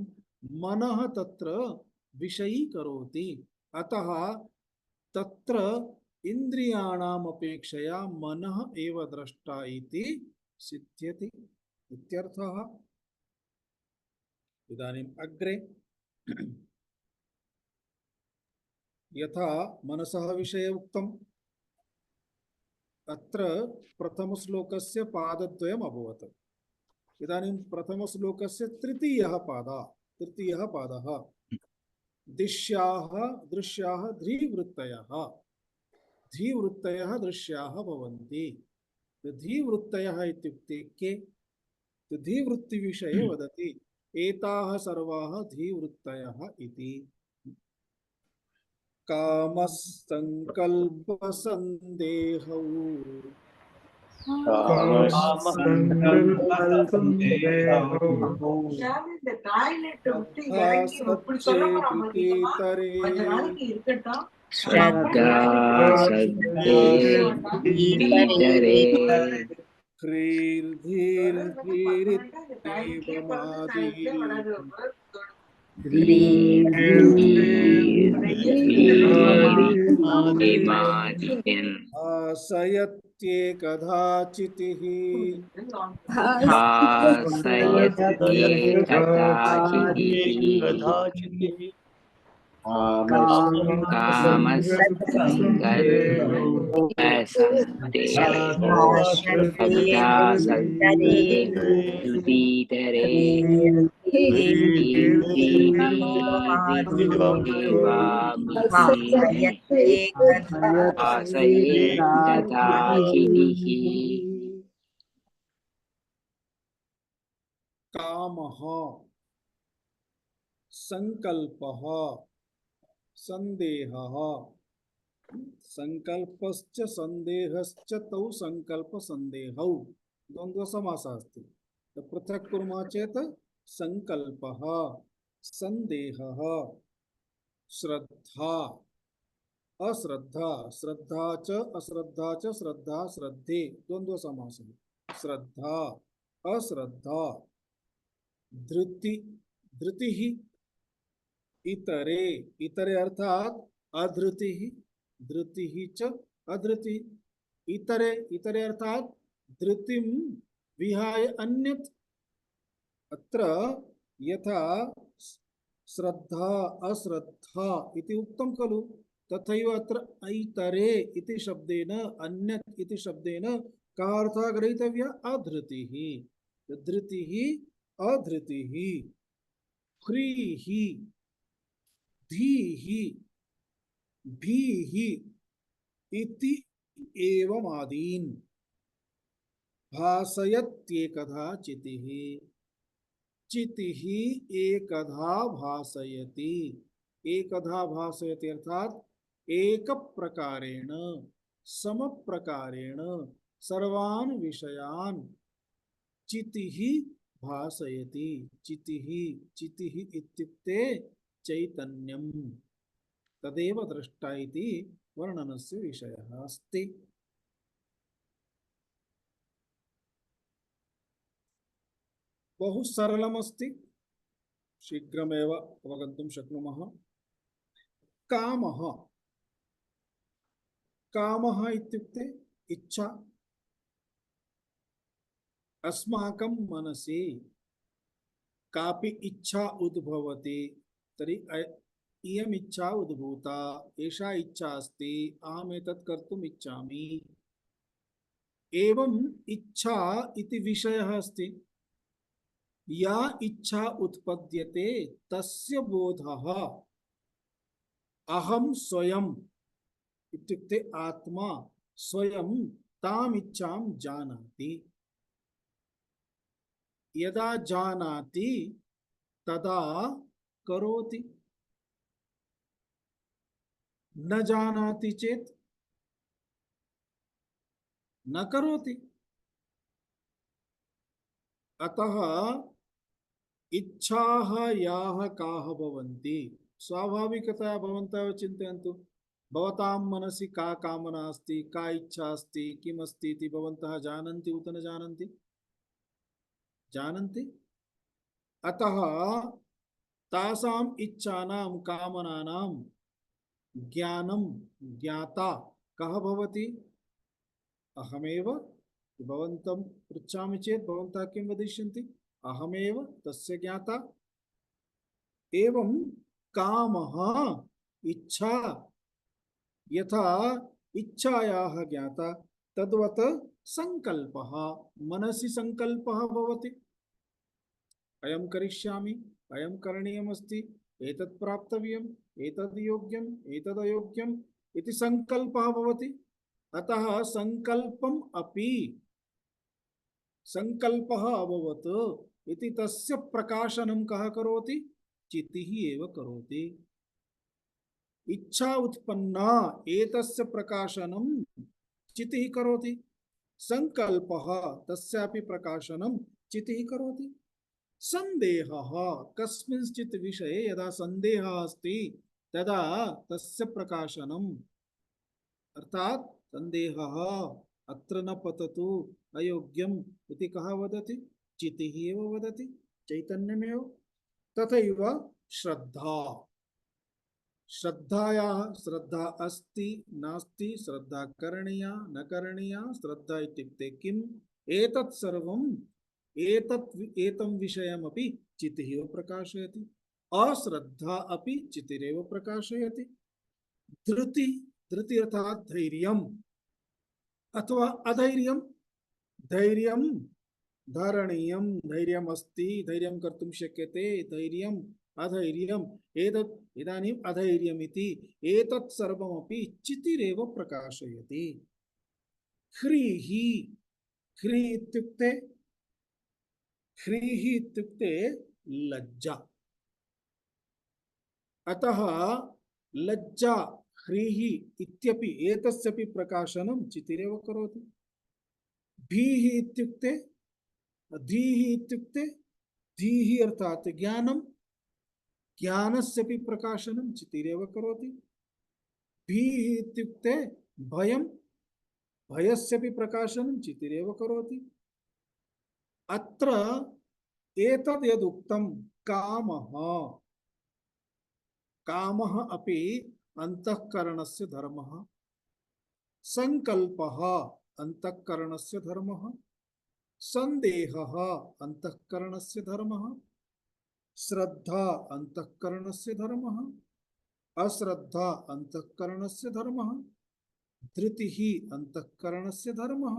मनः तत्र विषयी करोति। अतः तत्र इंद्रियाणाम् अपेक्षया मनः एव द्रष्टा इति सिद्ध्यति इत्यर्थः। इदानीम् अग्रे यथा मनसः विषये उक्तम्, अत्र प्रथमश्लोकस्य पादद्वयम् अभवत्। इदानीं प्रथमश्लोकस्य तृतीयः पादः दृश्याः धीवृत्तयः दृश्याः भवन्ति। धीवृत्तयः इत्युक्ते के? धीवृत्तिविषये वदति। एताः सर्वाः धीवृत्तयः इति। कामसंकल्पसन्देहौ श्रद्धासक्तितरे आसयत् भासयत्येकधा चितिः भासयत्येकदा चितिः कदाचित् कामसङ्कल्पसन्देहस्तदा सन्देहस्तुतीतरे देवामिति भासयेत्तथा चितिः कामः संकल्पः संदेहः संकल्पश्च संदेहश्च तौ संकल्प संदेहौ द्वन्द्व समासः अस्ति पृथक् कुर्मः चेत् संकल्पः संदेहः श्रद्धा अश्रद्धा श्रद्धा च अश्रद्धा च श्रद्धा श्रद्धे द्वन्द्व समासः श्रद्धा अश्रद्धा धृति धृति इतरे इतरे अर्थात अधृति धृति च अधृति इतरे इतरे अर्थात धृतिम विहाय अन्यत् अत्र यथा श्रद्धा अश्रद्धा इति उक्तं खलु तथैव अत्र इतरे इति शब्देन अन्यत् इति शब्देन कः अर्थः ग्रहीतव्यः अधृतिः धृतिः अधृतिः ह्रीः धीः भीः इति एवमादीन् भासयत्येकधा चितिः चितिः एकधा भासयति एकधा भासयति अर्थात एक प्रकारेण सम प्रकारेण सर्वान् विषयान् चितिः भासयति चितिः चितिः इत्युक्ते चैतन्यं तदेव दृष्टा इति वर्णनस्य विषयः अस्ति। बहु सरलमस्ति शीघ्रमेव अवगन्तुं शक्नुमः। कामः कामः इत्युक्ते इच्छा। अस्माकं मनसि कापि इच्छा उद्भवति तर्हि इयम् इच्छा उद्भूता एषा इच्छा अस्ति अहम् एतत् कर्तुम् इच्छामि एवम् इच्छा इति विषयः अस्ति। या इच्छा उत्पद्यते तस्य बोधः अहं स्वयम् इत्युक्ते आत्मा स्वयं ताम् इच्छां जानाति। यदा जानाति तदा करोति न जानाति चेत् न करोति। अतः इच्छाः याः काः भवन्ति स्वाभाविकतया भवन्तः चिन्तयन्तु भवतां मनसि का कामना अस्ति का इच्छा अस्ति किम् अस्ति इति भवन्तः जानन्ति उत न जानन्ति जानन्ति। अतः तासाम् इच्छानां कामनानां ज्ञानं ज्ञाता कः भवति अहमेव। भवन्तं पृच्छामि चेत् भवन्तः किं वदिष्यन्ति अहमेव तस्य ज्ञाता। एवं कामः इच्छा यथा इच्छायाः ज्ञाता तद्वत् संकल्पः मनसि संकल्पः भवति अयं करिष्यामि अयं करणीयमस्ति एतत् प्राप्तव्यम् एतद् योग्यम् एतद् अयोग्यम् इति संकल्पः भवति। अतः संकल्पम् अपि संकल्पः अभवत् इति तस्य प्रकाशनं कः करोति चितिः एव करोति। इच्छा उत्पन्ना एतस्य प्रकाशनं चितिः करोति। संकल्पः तस्यापि प्रकाशनं चितिः करोति। संदेहः कस्मिंश्चित् विषये यदा संदेहः अस्ति तदा तस्य प्रकाशनम् अर्थात संदेहः अत्र न पततु अयोग्यम् इति कः वदति चितिः एव वदति चैतन्यमेव। तथैव श्रद्धा श्रद्धायाः श्रद्धा अस्ति नास्ति, श्रद्धा करणीया न करणीया, श्रद्धा इत्युक्ते किम्, एतत् सर्वम् एतं विषयमपि चितिः एव प्रकाशयति। अश्रद्धा अपि चितिरेव प्रकाशयति। धृति, धृति अर्थात् धैर्यम् अथवा अधैर्यं, धैर्यं धारणीयं, धैर्यम् अस्ति, धैर्यं कर्तुं शक्यते, धैर्यम् अधैर्यम्, एतत् इदानीम् अधैर्यमिति एतत् सर्वमपि चितिरेव प्रकाशयति। ह्रीः, ह्रीः इत्युक्ते लज्जा। अतः लज्जा ह्रीः इत्यपि एतस्यपि प्रकाशनं चितिरेव करोति। भीः इत्युक्ते, धीः इत्युक्ते, धीः अर्थात् ज्ञानं, ज्ञानस्यपि प्रकाशनं चितिरेव करोति। भीः इत्युक्ते भयं, भयस्यपि प्रकाशनं चितिरेव करोति। अत्र एतद् यदुक्तं कामः, कामः अपि अंतःकरणस्य धर्मः, संकल्पः अंतःकरणस्य धर्मः, संदेहः अंतःकरणस्य धर्मः, श्रद्धा अंतःकरणस्य धर्मः, अश्रद्धा अंतःकरणस्य धर्मः, धृतिः अंतःकरणस्य धर्मः,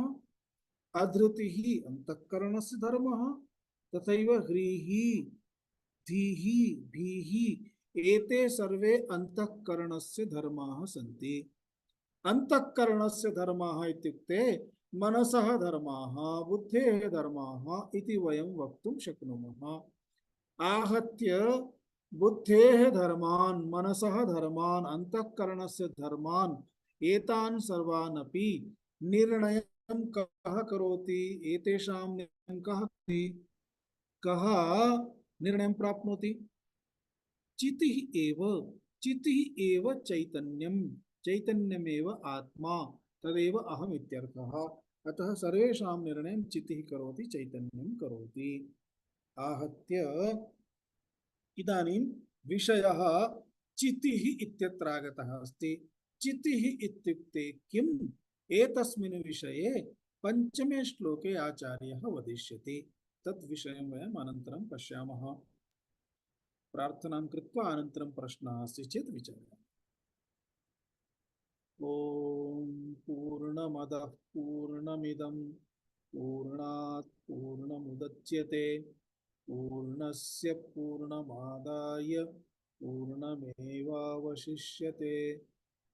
अधृतिः अंतःकरणस्य धर्मः, तथैव ह्रीः, धीः, भीः एते सर्वे अंतःकरणस्य धर्माः सन्ति। अंतःकरणस्य धर्माः इत्युक्ते मनसः धर्माः, बुद्धेः धर्माः इति वयं वक्तुं शक्नुमः। आहत्य बुद्धेः धर्मान्, मनसः धर्मान्, अंतःकरणस्य धर्मान् एतान् सर्वान् अपि निर्णयं कः करोति, एतेषां निर्णयं कः करोति, कः निर्णयं प्राप्नोति? चितिः एव, चितिः एव चैतन्यं, चैतन्यमेव आत्मा, तदेव अहम् इत्यर्थः। अतः सर्वेषां निर्णयं चितिः करोति, चैतन्यं करोति। आहत्य इदानीं विषयः चितिः इत्यत्र आगतः अस्ति। चितिः इत्युक्ते किम्? एतस्मिन् विषये पञ्चमे श्लोके आचार्यः वदिष्यति। तत् विषयं वयम् अनन्तरं पश्यामः। प्रार्थनां कृत्वा अनन्तरं प्रश्नः अस्ति चेत् विचारयामः। ॐ पूर्णमदः पूर्णमिदं पूर्णात् पूर्णमुदच्यते पूर्णस्य पूर्णमादाय पूर्णमेवावशिष्यते।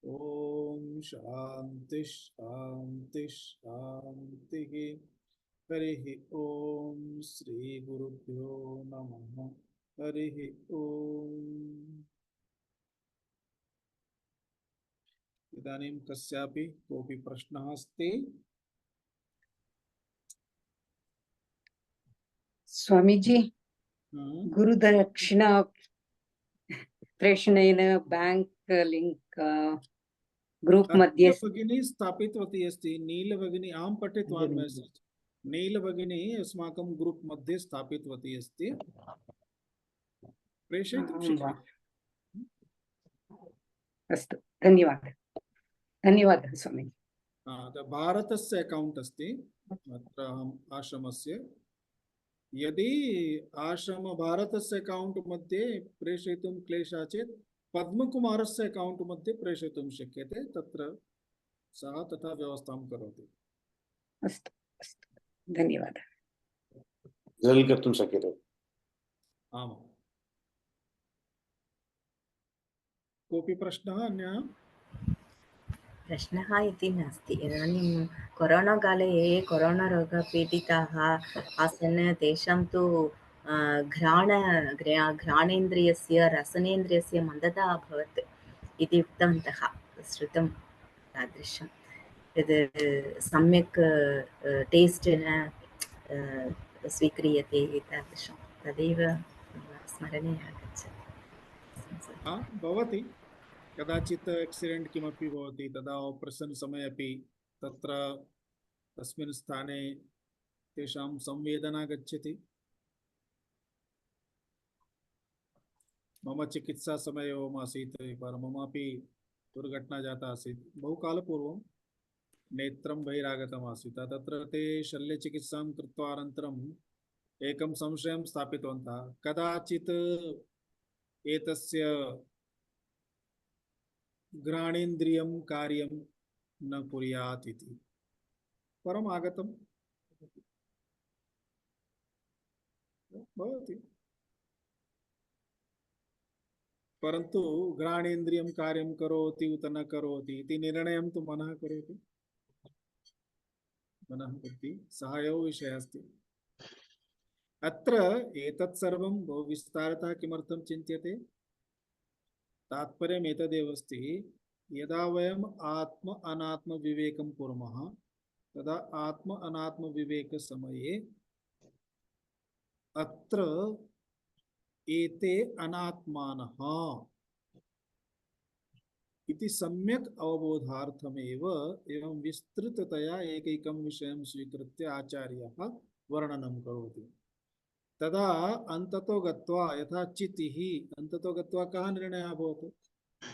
ॐ शान्ति शान्ति शान्तिः। हरिः ॐ श्री गुरुभ्यो नमः। हरिः ॐ। इदानीं कस्यापि कोऽपि प्रश्नः अस्ति? स्वामीजी, गुरुदक्षिणा प्रेषणेन बैंक लिंक ग्रुप मध्ये भगिनी स्थापितवती अस्ति। नीलभगिनी, अहं पठितवान् मेसेज्। नीलभगिनी अस्माकं ग्रुप् मध्ये स्थापितवती अस्ति, प्रेषयितुं शक्यते। अस्तु, धन्यवादः। धन्यवादः स्वामी। भारतस्य अकौण्ट् अस्ति अत्र अहम् आश्रमस्य। यदि आश्रम भारतस्य अकौण्ट् मध्ये प्रेषयितुं क्लेशः चेत् पद्मकुमारस्य अकौण्ट् मध्ये प्रेषयितुं शक्यते। तत्र सः तथा व्यवस्थां करोति। अस्तु अस्तु, धन्यवादः। जल् कर्तुं शक्यते। आमां। कोऽपि प्रश्नः अन्यः? प्रश्नः इति नास्ति। इदानीं कोरोना काले ये कोरोना रोगपीडिताः आसन् तेषां तु घ्राणेन्द्रियस्य रसनेन्द्रियस्य मन्दता अभवत् इति उक्तवन्तः, श्रुतं तादृशं। यद् सम्यक् टेस्ट् न स्वीक्रियते तादृशं, तदेव स्मरणे आगच्छति। भवति कदाचित् एक्सिडेंट किमपि भवति, तदा ऑपरेशन समये अपि तत्र तस्मिन् स्थाने तेषां संवेदना गच्छति। मम चिकित्सा समय एवम् आसीत् एकवारं ममापि दुर्घटना जाता आसीत् बहुकालपूर्वं नेत्रं बहिरागतम् आसीत् तत्र ते शल्यचिकित्सां कृत्वा अनन्तरम् एकं संशयं स्थापितवन्तः कदाचित् एतस्य घ्राणेन्द्रियं कार्यं न कुर्यात् इति परम् आगतं भवति परन्तु घ्राणेन्द्रियं कार्यं करोति उत न करोति इति निर्णयं तु मनः करोति मनः बुद्धि सः एव विषयः अस्ति अत्र एतत् सर्वं बहु विस्तारतः किमर्थं चिन्त्यते तात्पर्यम् एतदेव अस्ति यदा वयम् आत्म अनात्म विवेकं कुर्मः तदा आत्म अनात्म विवेक समये अत्र एते अनात्मानः इति सम्यक् अवबोधार्थमेव एवं विस्तृततया एकैकं विषयं स्वीकृत्य आचार्यः वर्णनं करोति तदा अन्ततो गत्वा यथा चितिः अन्ततो गत्वा कः निर्णयः अभवत्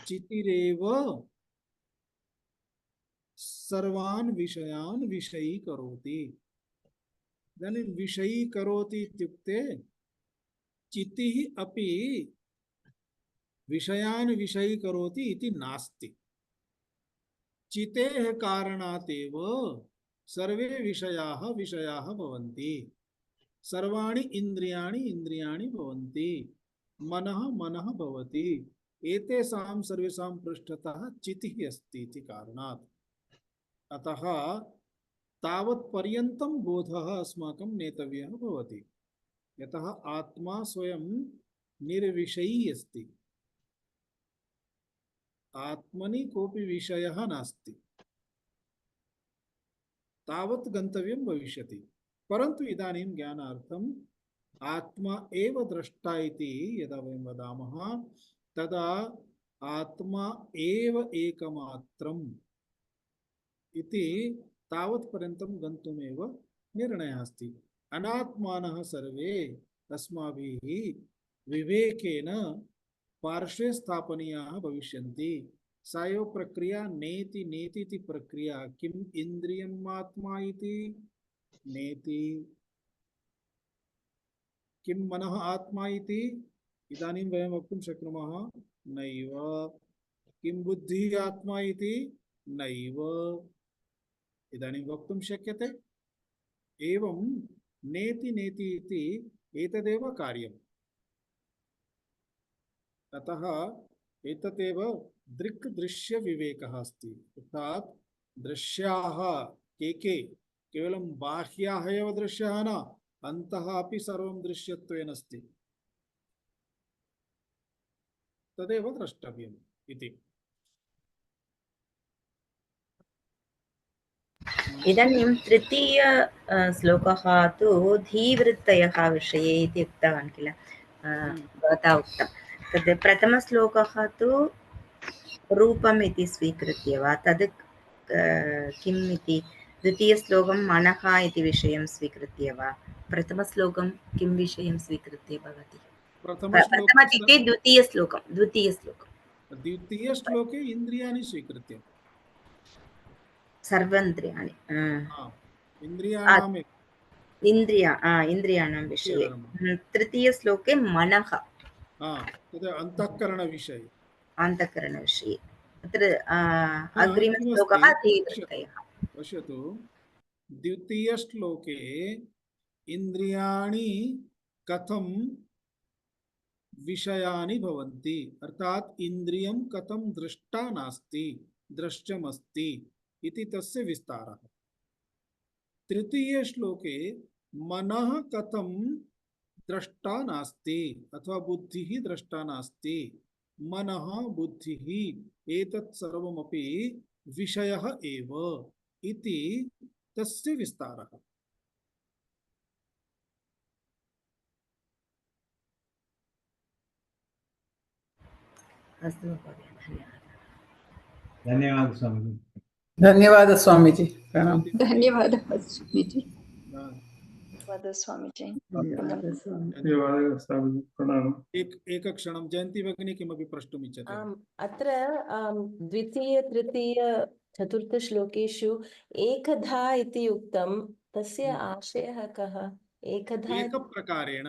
चितिरेव सर्वान् विषयान् विषयीकरोति इदानीं विषयीकरोति इत्युक्ते चितिः अपि विषयान् विषयीकरोति इति नास्ति चितेः कारणात् एव सर्वे विषयाः विषयाः भवन्ति सर्वाणि इन्द्रियाणि इन्द्रियाणि भवन्ति मनः मनः भवति एतेषां सर्वेषां पृष्ठतः चितिः अस्ति इति कारणात् अतः तावत् पर्यन्तं बोधः अस्माकं नेतव्यः भवति यतः आत्मा स्वयं निर्विषयी अस्ति आत्मनि कोऽपि विषयः नास्ति तावत् गन्तव्यं भविष्यति परन्तु इदानीं ज्ञानार्थम् आत्मा एव द्रष्टा इति यदा वयं वदामः तदा आत्मा एव एकमात्रम् इति तावत् पर्यन्तं गन्तुमेव निर्णयः अस्ति अनात्मानः सर्वे अस्माभिः विवेकेन पार्श्वे स्थापनीयाः भविष्यन्ति सा एव प्रक्रिया नेति नेति इति प्रक्रिया किम् इन्द्रियम् आत्मा इति नेति किं मनः आत्मा इति इदानीं वयं वक्तुं शक्नुमः नैव किं बुद्धिः आत्मा इति नैव इदानीं वक्तुं शक्यते एवं नेति नेति इति एतदेव कार्यम् अतः एतदेव दृक् दृश्य विवेकः अस्ति अर्थात् दृश्याः के केवलं बाह्याः एव दृश्यः न अन्तः अपि सर्वं दृश्यत्वेन अस्ति तदेव द्रष्टव्यम् इति इदानीं तृतीय श्लोकः तु धीवृत्तयः विषये इति उक्तवान् किल भवता उक्तं तद् प्रथमश्लोकः तु रूपम् इति स्वीकृत्य वा तद् किम् इति द्वितीयश्लोकं मनः इति विषयं स्वीकृत्य वा प्रथमश्लोकं किं विषयं स्वीकृत्य भवति प्रथमदिके द्वितीयश्लोके इन्द्रियाणि स्वीकृत्य सर्वेन्द्रियाणि इन्द्रियाणां विषये तृतीयश्लोके मनः अन्तःकरणविषये अत्र अग्रिमश्लोकः धीवृत्तयः पश्यतु द्वितीयश्लोके इन्द्रियाणि कथं विषयानि भवन्ति अर्थात् इन्द्रियं कथं दृष्टा नास्ति दृश्यमस्ति इति तस्य विस्तारः तृतीये श्लोके मनः कथं दृष्टा नास्ति अथवा बुद्धिः दृष्टा नास्ति मनः बुद्धिः एतत् सर्वमपि विषयः एव इति तस्य विस्तारः अस्तु महोदय धन्यवादः स्वामीजी धन्यवादः स्वामीजी प्रणाम धन्यवादः स्वामीजी वद स्वामीजी धन्यवादः स्वामी। धन्यवादः स्वामी, प्रणामः। एकक्षणं जयन्ती भगिनी किमपि प्रष्टुमिच्छति? अत्र द्वितीय तृतीय चतुर्थश्लोकेषु एकधा इति उक्तं, तस्य आशयः कः? एकधा एकप्रकारेण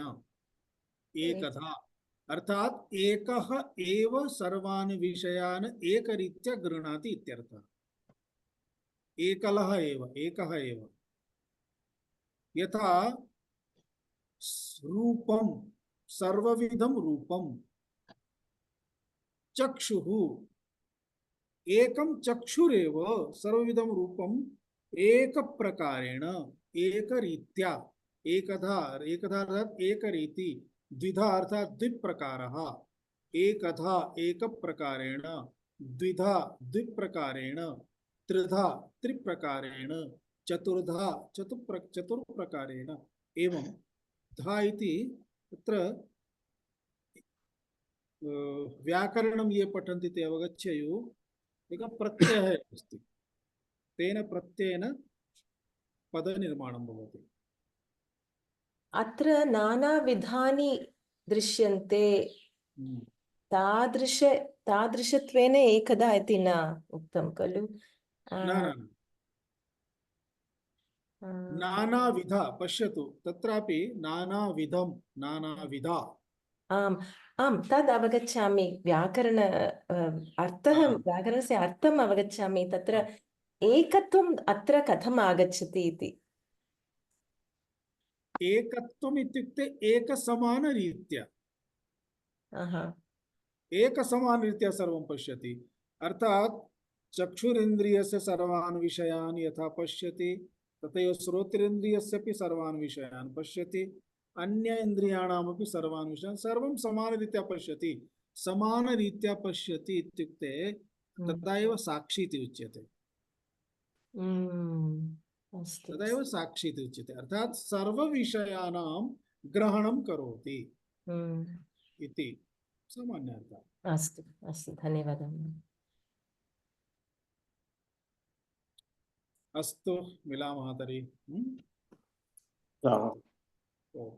एकधा अर्थात एकः एव सर्वान् विषयान् एकरीत्या गृह्णाति इत्यर्थः। एकलः एव यथा रूपं सर्वविधं रूपं, चक्षुः एकं चक्षुरेव सर्वविधं रूपं एकप्रकारेण एकरीत्या, एकधा अर्थात एकरीति, द्विधा अर्थात द्विप्रकारः, एकधा एकप्रकारेण, द्विधा द्विप्रकारेण, त्रिधा त्रिप्रकारेण, चतुर्धा चतुर्प्रकारेण एवं धा इति तत्र व्याकरणं ये पठन्ति ते अवगच्छेयुः। एकः प्रत्ययः अस्ति, तेन प्रत्ययेन पदनिर्माणं भवति। अत्र नानाविधानि दृश्यन्ते, तादृशत्वेन एकदा इति न उक्तं खलु? न नानाविधा, पश्यतु तत्रापि नानाविधं नानाविधा। आम् आम्, तद् अवगच्छामि। व्याकरण अर्थः, व्याकरणस्य अर्थम् अवगच्छामि। तत्र एकत्वम् अत्र कथम् आगच्छति इति? एकत्वम् इत्युक्ते एकसमानरीत्या, एकसमानरीत्या सर्वं पश्यति। अर्थात् चक्षुरिन्द्रियस्य सर्वान् विषयान् यथा पश्यति, तथैव श्रोत्रेन्द्रियस्यपि सर्वान् विषयान् पश्यति, अन्य इन्द्रियाणामपि सर्वान् विषयान् सर्वं समानरीत्या पश्यति। समानरीत्या पश्यति इत्युक्ते तदा एव साक्षी इति उच्यते। तदैव साक्षी इति उच्यते, अर्थात् सर्वविषयाणां ग्रहणं करोति इति सामान्यार्थः। अस्तु अस्तु, धन्यवादः। अस्तु, मिलामः तर्हि। राम। ओ।